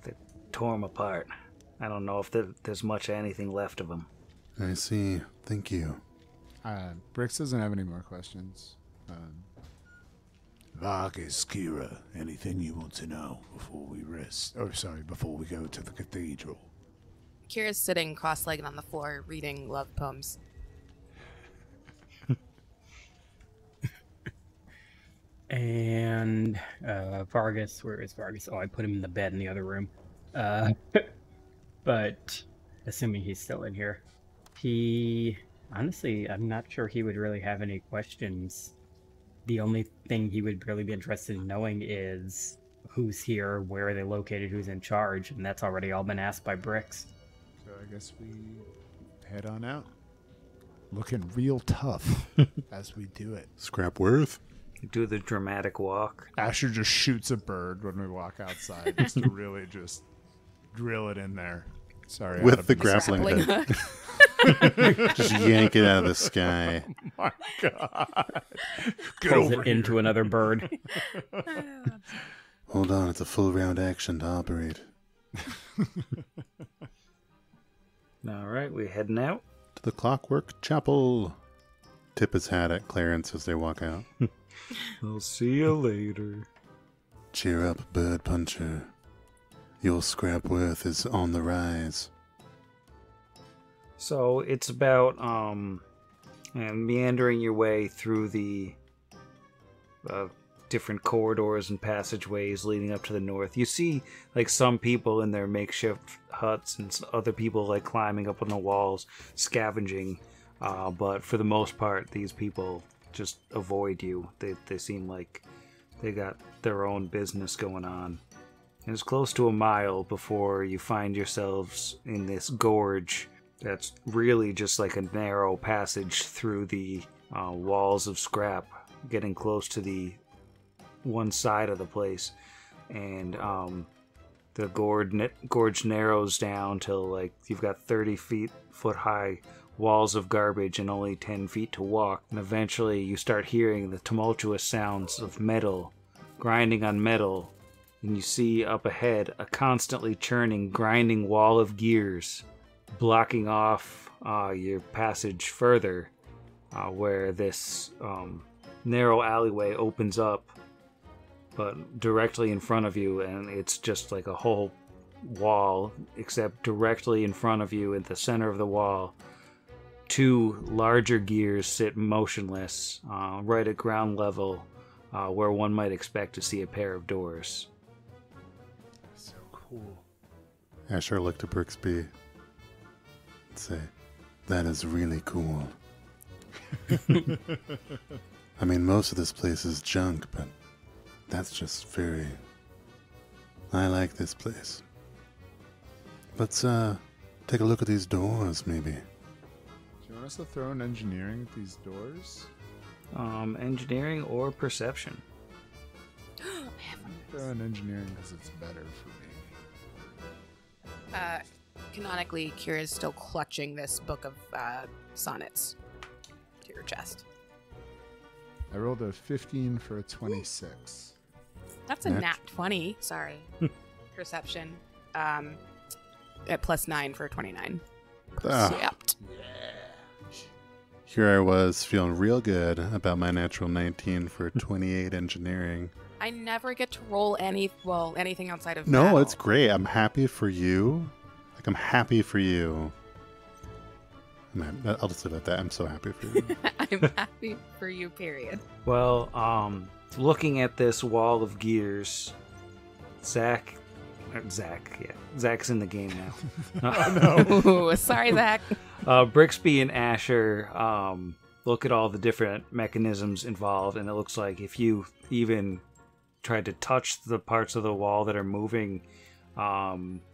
they tore them apart. I don't know if there's much of anything left of them. I see. Thank you. Brix doesn't have any more questions. Vargas, Kira, anything you want to know before we rest? Before we go to the cathedral. Kira's sitting cross-legged on the floor reading love poems. And Vargas, where is Vargas? Oh, I put him in the bed in the other room. But assuming he's still in here, honestly, I'm not sure he would really have any questions. The only thing he would really be interested in knowing is who's here, where are they located, who's in charge, and that's already all been asked by Brix. So I guess we head on out. Looking real tough as we do it. Scrapworth? Do the dramatic walk. Asher just shoots a bird when we walk outside, just to really just drill it in there. Sorry, With Adam. the grappling hook. Just yank it out of the sky. My God. Get Pulls over it into another bird. Hold on, it's a full round action to operate. All right, we heading out. To the Clockwork Chapel. Tip his hat at Clarence as they walk out. I'll see you later. Cheer up, bird puncher. Your scrap worth is on the rise. So it's about and meandering your way through the different corridors and passageways leading up to the north. You see like some people in their makeshift huts and other people like climbing up on the walls, scavenging. But for the most part, these people just avoid you. They seem like they got their own business going on. And it's close to a mile before you find yourselves in this gorge that's really just like a narrow passage through the walls of scrap, getting close to the one side of the place. And the gorge narrows down till like you've got 30-foot high walls of garbage and only 10 feet to walk. And eventually you start hearing the tumultuous sounds of metal grinding on metal. And you see up ahead a constantly churning, grinding wall of gears blocking off your passage further, where this narrow alleyway opens up, but directly in front of you, and it's just like a whole wall, except directly in front of you, at the center of the wall, two larger gears sit motionless, right at ground level, where one might expect to see a pair of doors. So cool. Asher looked at Brixby and say, that is really cool. I mean, most of this place is junk, but that's just very... I like this place. Let's take a look at these doors, maybe. Do you want us to throw in engineering at these doors? Engineering or perception? Throw in engineering because it's better for me. Canonically, Kira's still clutching this book of sonnets to her chest. I rolled a 15 for a 26. That's a nat 20. Sorry. Perception. At +9 for 29. Percept. Here I was feeling real good about my natural 19 for 28 engineering. I never get to roll anything outside of No, battle. it's great. I'm happy for you. Like, I'm happy for you. I'll just leave it at that. I'm so happy for you. I'm happy for you, period. Well, looking at this wall of gears, Zach's in the game now. Ooh, sorry, Zach. Brixby and Asher look at all the different mechanisms involved, and it looks like if you even tried to touch the parts of the wall that are moving,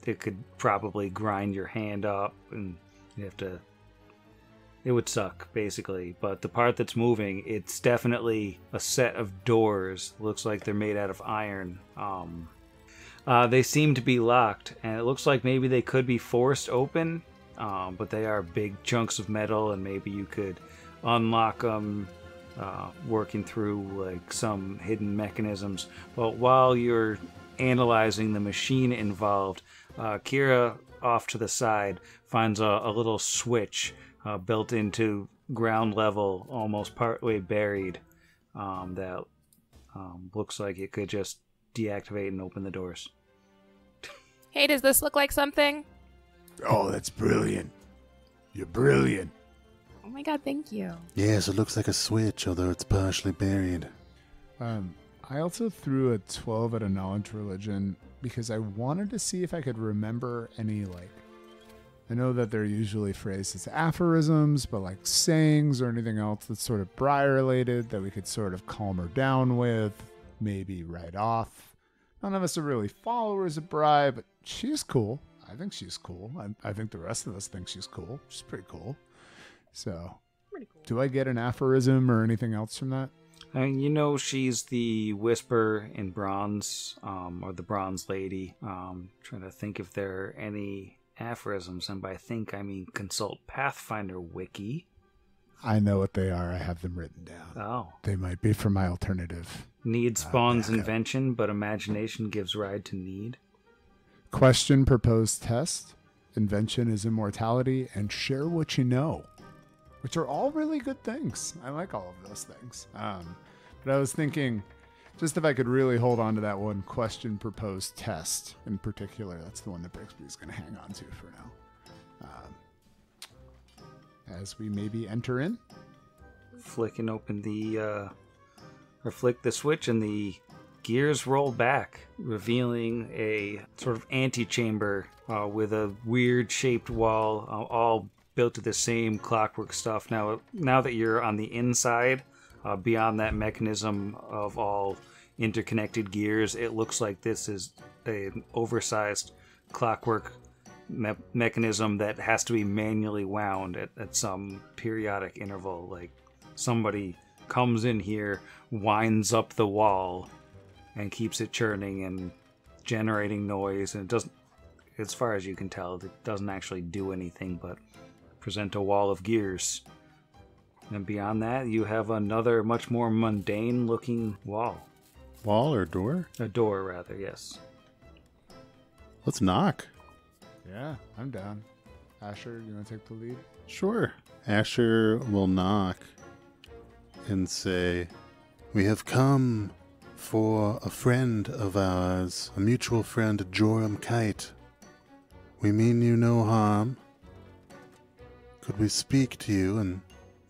it could probably grind your hand up, and you have to... It would suck, basically. But the part that's moving, it's definitely a set of doors. Looks like they're made out of iron. They seem to be locked, and it looks like maybe they could be forced open, but they are big chunks of metal, and maybe you could unlock them working through like some hidden mechanisms. But while you're analyzing the machine involved, Kira off to the side finds a little switch built into ground level, almost partway buried, that looks like it could just deactivate and open the doors. Hey, does this look like something? Oh, that's brilliant. You're brilliant. Oh my god, thank you. Yes, it looks like a switch, although it's partially buried. I also threw a 12 at a knowledge religion because I wanted to see if I could remember any, like, I know that they're usually phrased as aphorisms, but like sayings or anything else that's sort of Brigh related that we could sort of calm her down with, maybe write off. None of us are really followers of Brigh, but she's cool. I think she's cool. I think the rest of us think she's cool. She's pretty cool. So, Pretty cool. do I get an aphorism or anything else from that? I mean, you know, she's the Whisper in Bronze, or the Bronze Lady. Trying to think if there are any Aphorisms, and by think I mean consult Pathfinder Wiki. I know what they are. I have them written down. Oh. They might be for my alternative. Need spawns backup. invention, but imagination gives ride to need. Question, proposed test. Invention is immortality, and share what you know, which are all really good things. I like all of those things. But I was thinking, just if I could really hold on to that one question, proposed test in particular, that's the one that Brixby's going to hang on to for now. As we maybe enter in. Flicking open or flick the switch, and the gears roll back, revealing a sort of antechamber with a weird shaped wall, all built to the same clockwork stuff. Now that you're on the inside, beyond that mechanism of all interconnected gears, it looks like this is an oversized clockwork mechanism that has to be manually wound at some periodic interval. Like somebody comes in here, winds up the wall, and keeps it churning and generating noise, and it doesn't, as far as you can tell, it doesn't actually do anything but present a wall of gears. And beyond that, you have another much more mundane looking wall. Wall or door? A door, rather, yes. Let's knock. Yeah, I'm down. Asher, you want to take the lead? Sure. Asher will knock and say, "We have come for a friend of ours, a mutual friend, Joram Kite. We mean you no harm. Could we speak to you and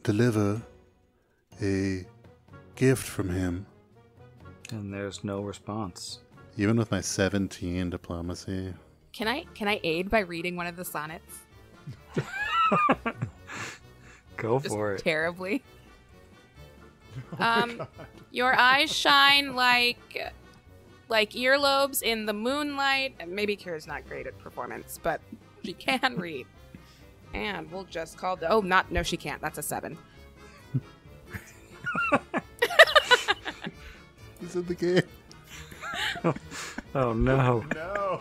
deliver a gift from him?" And there's no response. Even with my 17 diplomacy. Can I aid by reading one of the sonnets? Go Just for it. terribly. Your eyes shine like earlobes in the moonlight. And maybe Kira's not great at performance, but she can read. And we'll just call no, she can't. That's a 7. Is it the game? Oh no. No.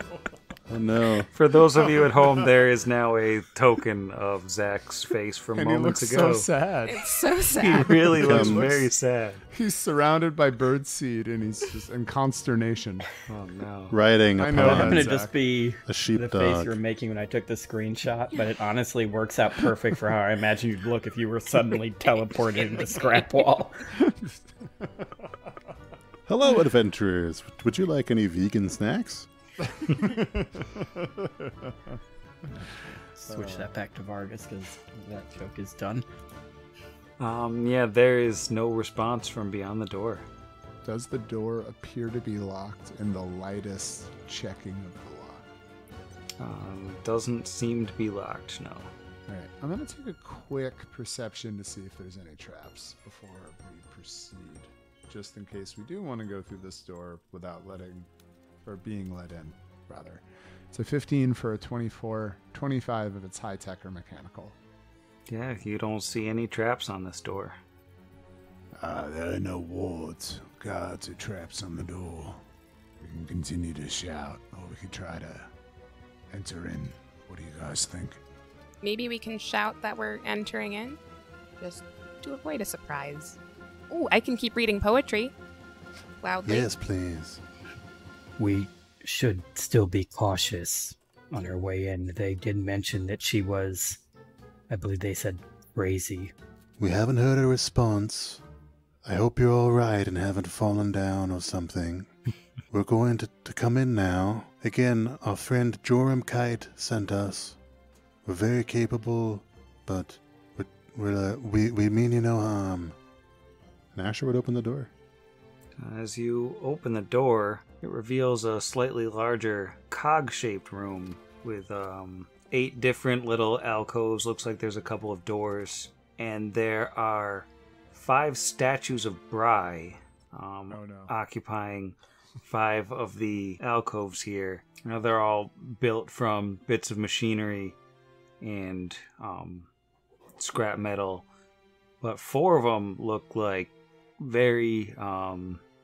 Oh no. For those of you at home, there is now a token of Zach's face from And he moments looks ago. so sad. It's so He sad. really looks Comes- very sad. He's surrounded by birdseed, and he's just in consternation. Oh no. Riding I know That that. happened to Zach. just be a the face sheepdog. you were making when I took the screenshot, but it honestly works out perfect for how I imagine you'd look if you were suddenly teleported into scrap wall. Hello, adventurers. Would you like any vegan snacks? Switch that back to Vargas because that joke is done. Yeah, there is no response from beyond the door. Does the door appear to be locked in the lightest checking of the lock? Doesn't seem to be locked, no. Alright, I'm going to take a quick perception to see if there's any traps before we proceed. Just in case we do want to go through this door without being let in, rather. It's a 15 for a 24, 25 if it's high-tech or mechanical. Yeah, you don't see any traps on this door. There are no wards, guards, or traps on the door. We can continue to shout, or we can try to enter in. What do you guys think? Maybe we can shout that we're entering in, just to avoid a surprise. Ooh, I can keep reading poetry loudly. Yes, please. We should still be cautious on our way in. They did mention that she was, I believe they said, crazy. We haven't heard a response. I hope you're all right and haven't fallen down or something. We're going to come in now. Again, our friend Joram Kite sent us. We're very capable, but we mean you no harm. And Asher would open the door. As you open the door, it reveals a slightly larger cog-shaped room with 8 different little alcoves. Looks like there's a couple of doors. And there are 5 statues of Brigh occupying 5 of the alcoves here. Now they're all built from bits of machinery and scrap metal. But 4 of them look like very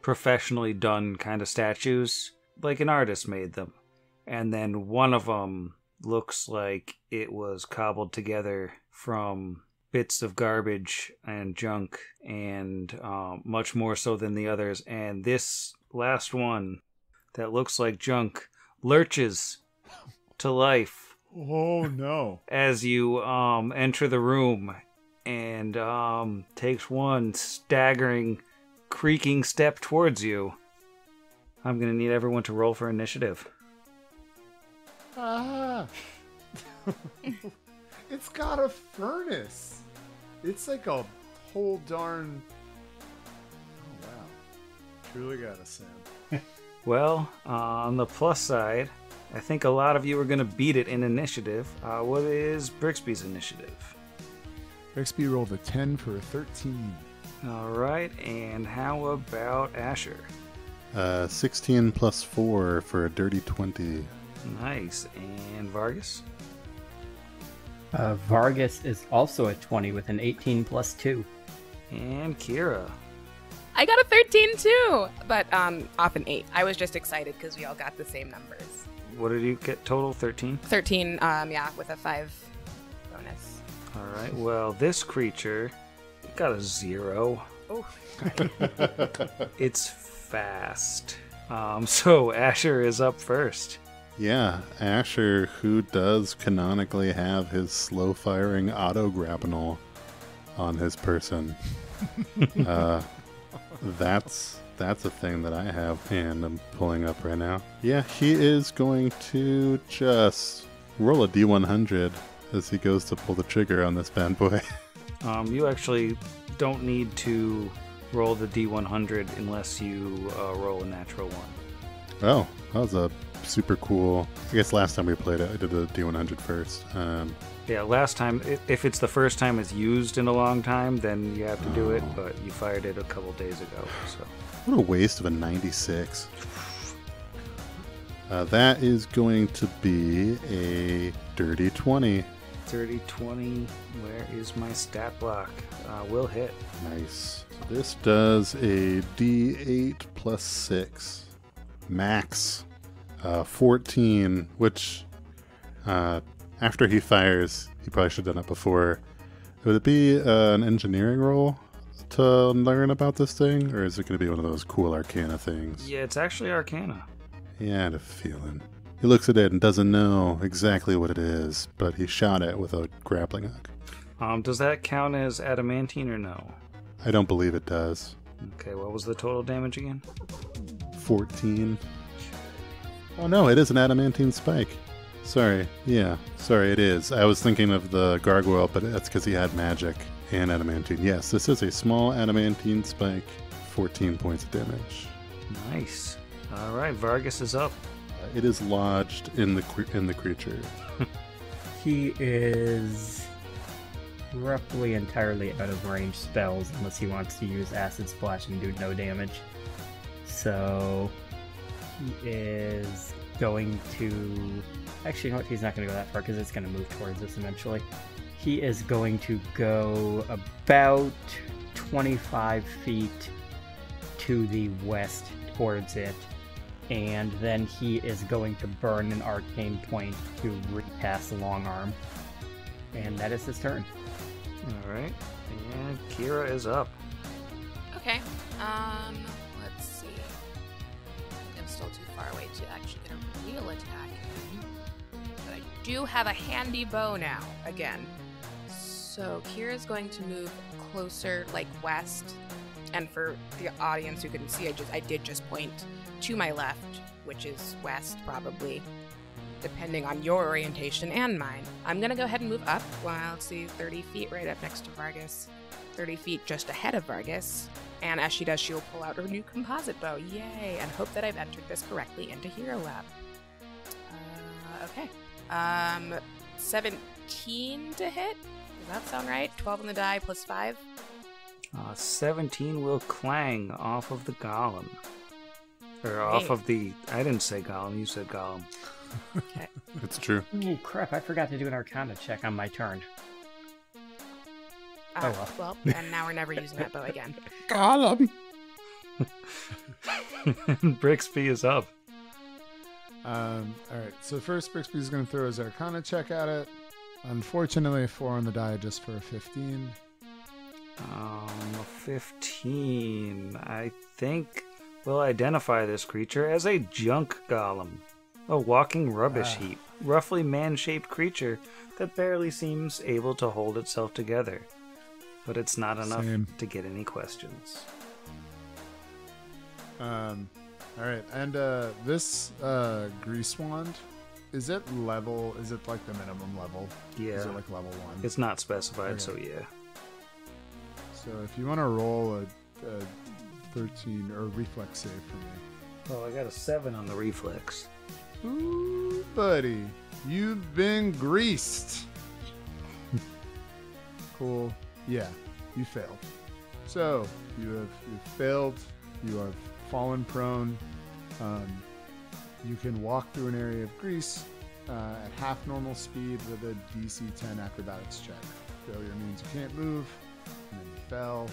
professionally done kind of statues, like an artist made them. And then one of them looks like it was cobbled together from bits of garbage and junk, and much more so than the others. And this last one that looks like junk lurches to life. Oh no. As you enter the room, and takes one staggering, creaking step towards you. I'm going to need everyone to roll for initiative. Ah. It's got a furnace. It's like a whole darn... Oh, wow. Truly got a Sam. Well, on the plus side, I think a lot of you are going to beat it in initiative. What is Brixby's initiative? Brixby rolled a 10 for a 13. All right, and how about Asher? 16 plus 4 for a dirty 20. Nice. And Vargas? Vargas is also a 20 with an 18 plus 2. And Kira? I got a 13 too, but off an 8. I was just excited because we all got the same numbers. What did you get total? 13? 13, yeah, with a 5 bonus. All right, well, this creature got a 0. Oh, It's fast. So Asher is up first. Yeah, Asher, who does canonically have his slow-firing auto-grapnel on his person. That's a thing that I have, and I'm pulling up right now. Yeah, he is going to just roll a D100 as he goes to pull the trigger on this bad boy. You actually don't need to roll the D100 unless you roll a natural 1. Oh, that was a super cool... I guess last time we played it, I did the D100 first. Yeah, last time, if it's the first time it's used in a long time, then you have to do it, but you fired it a couple days ago, so... What a waste of a 96. That is going to be a dirty 20. Dirty 20, where is my stat block? Will hit. Nice. So this does a D8 plus 6. Max. 14, which after he fires, he probably should have done it before. Would it be an engineering roll to learn about this thing, or is it going to be one of those cool Arcana things? Yeah, it's actually Arcana. Yeah, I had a feeling. He looks at it and doesn't know exactly what it is, but he shot it with a grappling hook. Does that count as adamantine or no? I don't believe it does. Okay, what was the total damage again? 14. Oh no, it is an adamantine spike. Sorry, yeah, sorry, it is. I was thinking of the gargoyle, but that's because he had magic and adamantine. Yes, this is a small adamantine spike, 14 points of damage. Nice. All right, Vargas is up. It is lodged in the creature. He is roughly entirely out of range spells unless he wants to use Acid Splash and do no damage. So he is going to... Actually, you know what? He's not going to go that far because it's going to move towards us eventually. He is going to go about 25 feet to the west towards it. And then he is going to burn an arcane point to recast Long Arm. And that is his turn. All right, and Kira is up. okay. Let's see. I'm still too far away to actually get a real attack. But I do have a handy bow now, again. So Kira's going to move closer, like west. And for the audience who couldn't see, I did just point to my left, which is west, probably, depending on your orientation and mine. I'm going to go ahead and move up. Well, let's see, 30 feet right up next to Vargas. 30 feet just ahead of Vargas. And as she does, she will pull out her new composite bow. Yay! And hope that I've entered this correctly into Hero Lab. Okay. 17 to hit? Does that sound right? 12 on the die plus 5? 17 will clang off of the golem. Or off of the... I didn't say golem, you said golem. Okay. It's true. Oh crap, I forgot to do an Arcana check on my turn. Well, and now we're never using that bow again. Golem! Brixby is up. All right. So first, Brixby's going to throw his Arcana check at it. Unfortunately, 4 on the die just for a 15. 15. I think we'll identify this creature as a junk golem, a walking rubbish heap, roughly man-shaped creature that barely seems able to hold itself together. But it's not enough to get any questions. All right, and this grease wand, is it level? Is it like the minimum level? Yeah. Is it like level 1? It's not specified, Okay. so yeah. So if you want to roll a 13 or reflex save for me. Oh, I got a 7 on the reflex. Ooh, buddy, you've been greased. Cool. Yeah, you failed. So you've failed. You have fallen prone. You can walk through an area of grease at half normal speed with a DC 10 acrobatics check. Failure means you can't move, and then you fell.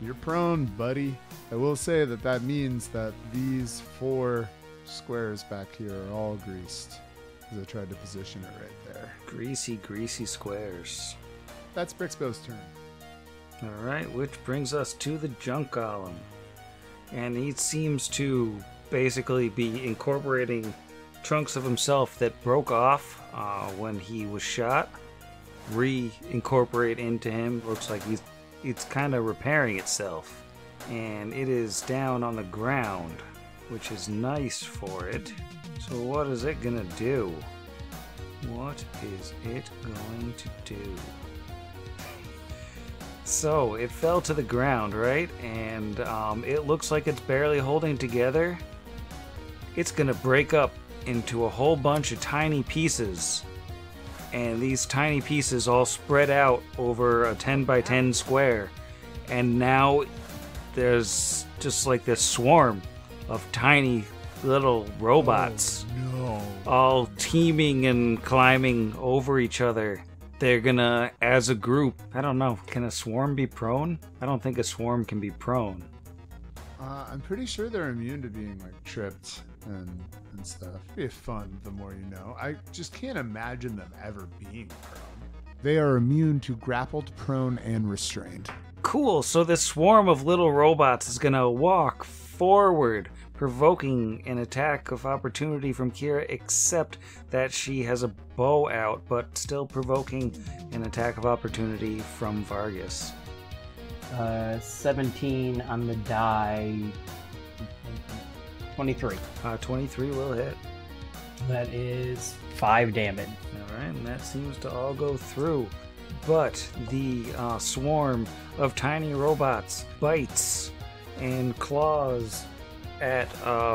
You're prone, buddy. I will say that means that these 4 squares back here are all greased, because I tried to position it right there. Greasy, greasy squares. That's Brixbo's turn. Alright, which brings us to the junk golem. And he seems to basically be incorporating chunks of himself that broke off when he was shot, reincorporate into him. Looks like it's kind of repairing itself. And it is down on the ground, which is nice for it. So what is it gonna do? What is it going to do? So it fell to the ground, right? And it looks like it's barely holding together. It's gonna break up into a whole bunch of tiny pieces. And these tiny pieces all spread out over a 10 by 10 square. And now there's just like this swarm of tiny little robots. Oh, no. All teaming and climbing over each other. They're gonna, as a group, I don't know, can a swarm be prone? I don't think a swarm can be prone. I'm pretty sure they're immune to being like tripped and stuff. It'd be fun the more you know. I just can't imagine them ever being prone. They are immune to grappled, prone, and restrained. Cool, so this swarm of little robots is gonna walk forward, provoking an attack of opportunity from Kira, except that she has a bow out, but still provoking an attack of opportunity from Vargas. 17 on the die. 23. 23 will hit. That is 5 damage. Alright, and that seems to all go through. But the swarm of tiny robots bites and claws at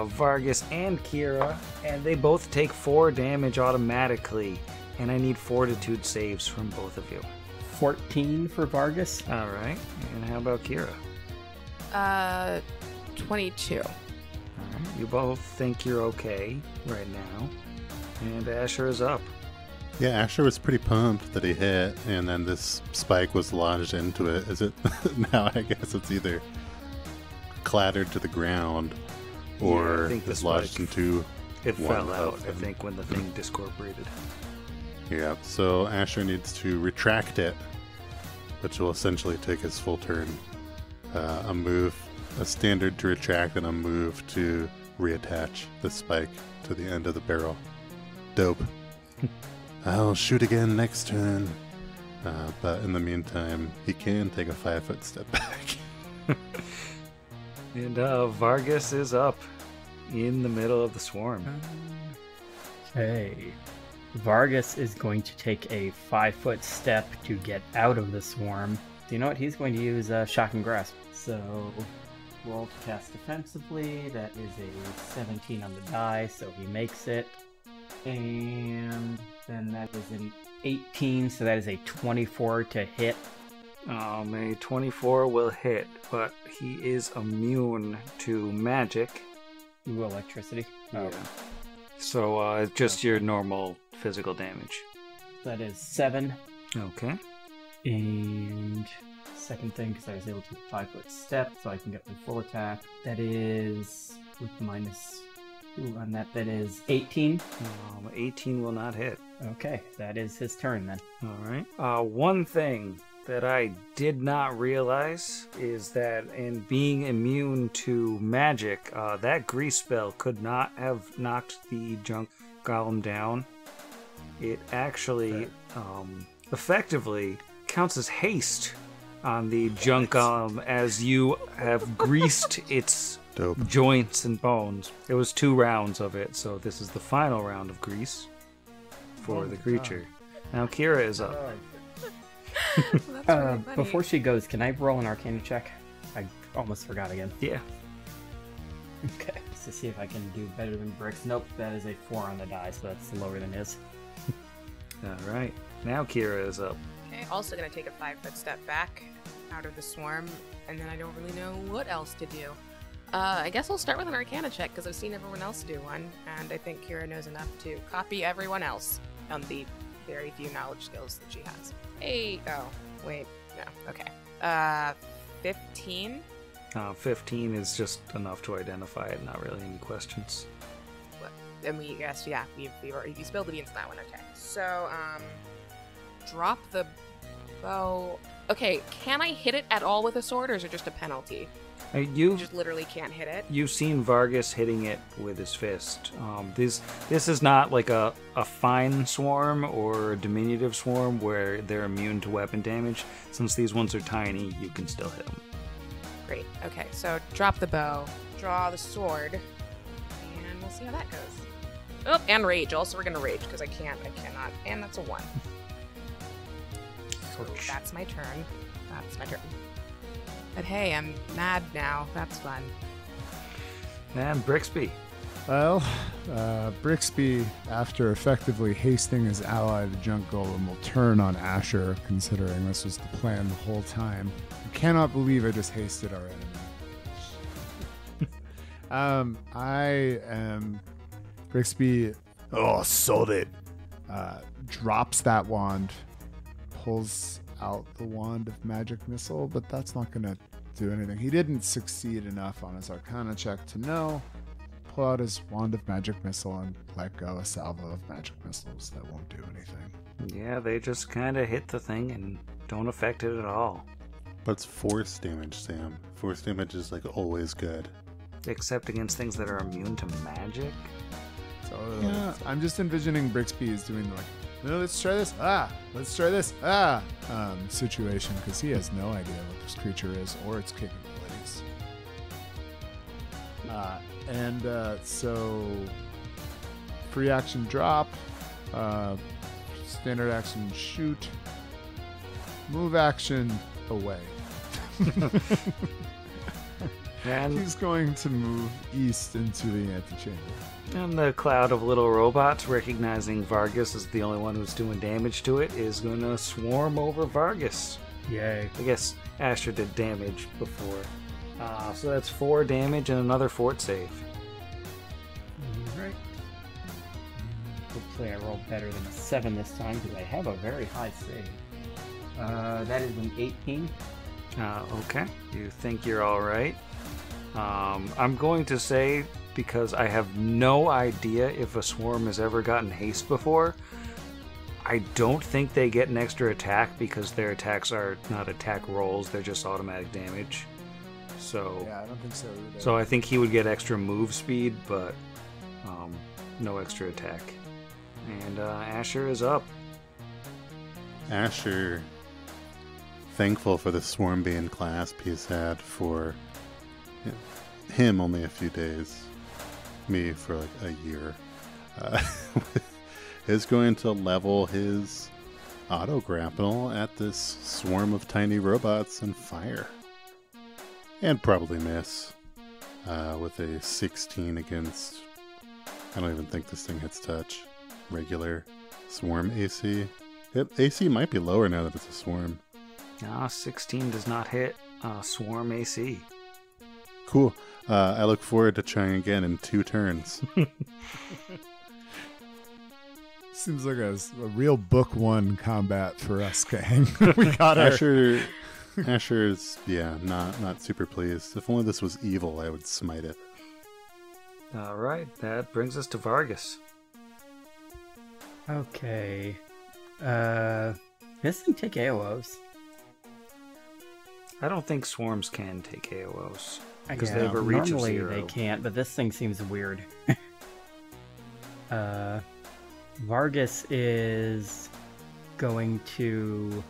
Vargas and Kira, and they both take 4 damage automatically. And I need fortitude saves from both of you. 14 for Vargas. Alright, and how about Kira? 22. Alright, you both think you're okay right now. And Asher is up. Yeah, Asher was pretty pumped that he hit, and then this spike was lodged into it. Is it now? I guess it's either clattered to the ground or Yeah, I think the is lodged spike- into. It one fell out, of I them. think, when the thing discorporated. Yeah, so Asher needs to retract it, which will essentially take his full turn. A move, a standard to retract, and a move to reattach the spike to the end of the barrel. Dope. I'll shoot again next turn. But in the meantime, he can take a 5-foot step back. And Vargas is up in the middle of the swarm. Okay. Vargas is going to take a 5-foot step to get out of the swarm. So you know what? He's going to use Shock and Grasp. So roll to cast defensively. That is a 17 on the die, so he makes it. And then that is an 18, so that is a 24 to hit. A 24 will hit, but he is immune to magic. Ooh, electricity. Yeah. So just your normal physical damage. That is 7. Okay. And second thing, because I was able to take a 5-foot step, so I can get my full attack. That is with minus Ooh, on that is 18. 18 will not hit. Okay, that is his turn then. All right. One thing that I did not realize is that in being immune to magic, that grease spell could not have knocked the junk golem down. It actually effectively counts as haste on the junk golem as you have greased its joints and bones. It was 2 rounds of it, so this is the final round of grease for the creature. Now Kira is up. That's really funny. Before she goes, can I roll an Arcana check? I almost forgot again. Yeah. Okay, to see if I can do better than Bricks. Nope, that is a 4 on the die, so that's lower than his. All right. Now Kira is up. Okay, also gonna take a 5-foot step back out of the swarm, and then I don't really know what else to do. I guess I'll start with an Arcana check, because I've seen everyone else do one, and I think Kira knows enough to copy everyone else on the very few knowledge skills that she has. Hey, oh, wait, no, okay. 15? 15 is just enough to identify it, not really any questions. What? And we guess, yeah, you spilled the beans on that one, okay. So, drop the bow. Okay, can I hit it at all with a sword, or is it just a penalty? You just literally can't hit it. You've seen Vargas hitting it with his fist. This is not like a fine swarm or a diminutive swarm where they're immune to weapon damage. Since these ones are tiny, you can still hit them. Great. Okay, so drop the bow, draw the sword, and we'll see how that goes. Oh, and rage. Also, we're gonna rage because I cannot, and that's a 1. So that's my turn. That's my turn. But hey, I'm mad now. That's fun. And Brixby. Well, Brixby, after effectively hasting his ally, the Junk Golem, will turn on Asher, considering this was the plan the whole time. I cannot believe I just hasted our enemy. I am... Brixby, sod it, drops that wand, pulls out the wand of magic missile, but that's not going to do anything. He didn't succeed enough on his Arcana check to know. Pull out his wand of magic missile and let go a salvo of magic missiles that won't do anything. Yeah, they just kind of hit the thing and don't affect it at all. But it's force damage, Sam. Force damage is like always good. Except against things that are immune to magic? So I'm just envisioning Brixby is doing like, no, let's try this. Let's try this. Situation, because he has no idea what this creature is or its capabilities. So free action drop, standard action shoot, move action away. And he's going to move east into the antechamber. And the cloud of little robots, recognizing Vargas as the only one who's doing damage to it, is going to swarm over Vargas. Yay. I guess Asher did damage before. So that's 4 damage and another fort save. Alright. Hopefully I roll better than a 7 this time, because I have a very high save. That is an 18. Okay. You think you're alright. I'm going to say, because I have no idea if a swarm has ever gotten haste before, I don't think they get an extra attack because their attacks are not attack rolls, they're just automatic damage. So yeah, I don't think so either. So I think he would get extra move speed, but no extra attack. And Asher is up. Asher, thankful for the swarm being clasp he's had for him only a few days, me for like a year, is going to level his auto grapple at this swarm of tiny robots and fire. And probably miss with a 16 against, I don't even think this thing hits touch, regular swarm AC. AC might be lower now that it's a swarm. 16 does not hit swarm AC. Cool. I look forward to trying again in 2 turns. Seems like a real book 1 combat for us, gang. We got Asher's, not super pleased. If only this was evil, I would smite it. All right, that brings us to Vargas. Okay. This thing take AOs. I don't think swarms can take AOs because Yeah, they have a reach of normally 0. they can't, but this thing seems weird. Vargas is going to...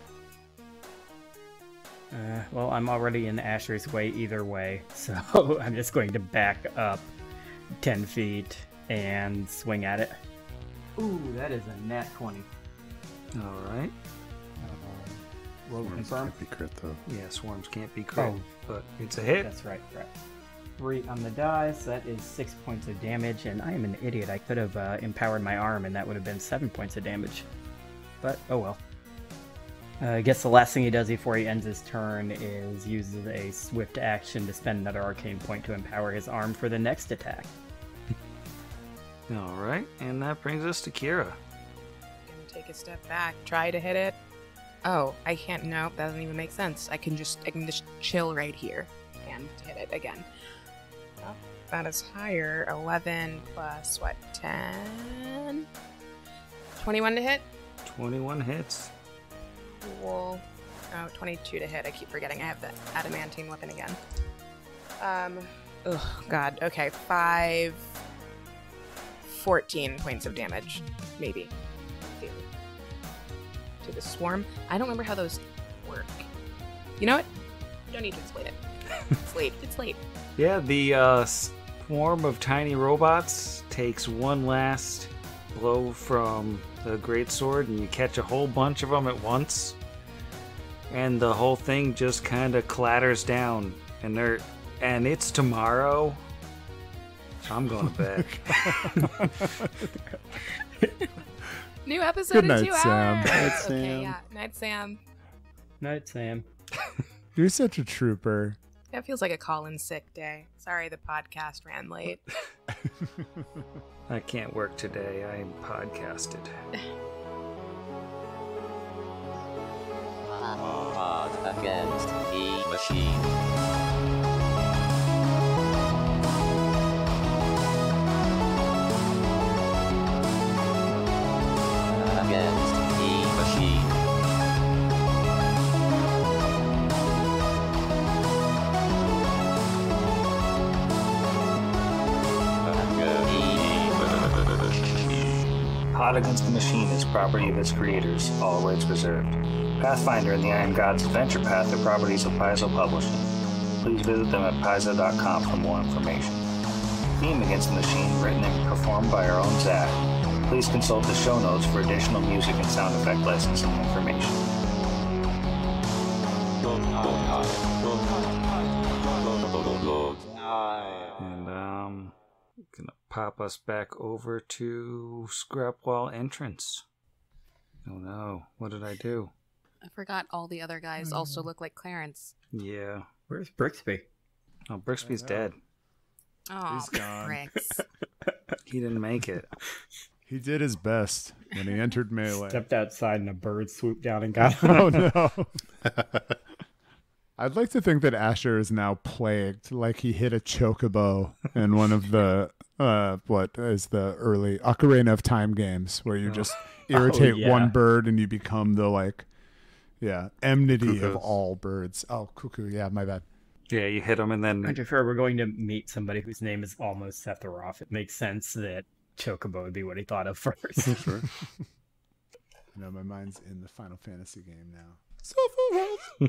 well, I'm already in Asher's way either way, so I'm just going to back up 10 feet and swing at it. Ooh, that is a nat 20. All right. Swarms confirm? can't be crit, though. Yeah, swarms can't be crit, Oh. but it's a hit. That's right. 3 on the dice, that is 6 points of damage, and I am an idiot. I could have empowered my arm, and that would have been 7 points of damage. But, oh well. I guess the last thing he does before he ends his turn is uses a swift action to spend another arcane point to empower his arm for the next attack. All right, and that brings us to Kira. Gonna take a step back, try to hit it. Oh, I can't. No, that doesn't even make sense. I can just chill right here and hit it again. Well, that is higher. 11 plus what? 10. 21 to hit. 21 hits. Cool. Oh, 22 to hit. I keep forgetting I have the adamantine weapon again. Oh God. Okay, 14 points of damage, maybe. To the swarm. I don't remember how those work. You know what? You don't need to explain it. It's late. It's late. Yeah, the swarm of tiny robots takes one last blow from the greatsword, and you catch a whole bunch of them at once, and the whole thing just kind of clatters down. And it's tomorrow. I'm going to bed. New episode Good in night, 2 Sam. hours. Night, Okay, Sam. yeah. Night, Sam. Night, Sam. You're such a trooper. That feels like a call-in sick day. Sorry, the podcast ran late. I can't work today. I podcasted. Pod against the machine. Against the machine. Pod Against the Machine is property of its creators, all rights reserved. Pathfinder and the Iron Gods Adventure Path are properties of Paizo Publishing. Please visit them at paizo.com for more information. Theme Against the Machine written and performed by our own Zach. Please consult the show notes for additional music and sound effect licensing information. And gonna pop us back over to Scrap Wall entrance. Oh no, what did I do? I forgot all the other guys also look like Clarence. Yeah. Where's Brixby? Oh, Brixby's dead. Oh, He's gone. Bricks. He didn't make it. He did his best when he entered melee. Stepped outside and a bird swooped down and got him. Oh no. I'd like to think that Asher is now plagued, like he hit a chocobo in one of the what is the early Ocarina of Time games where you just irritate yeah. one bird and you become the enmity of Cuckoos. all birds. Oh, cuckoo, yeah, my bad. Yeah, you hit him and then... I'm sure we're going to meet somebody whose name is almost Sephiroth. It makes sense that Chocobo would be what he thought of first. Sure. No, my mind's in the Final Fantasy game now.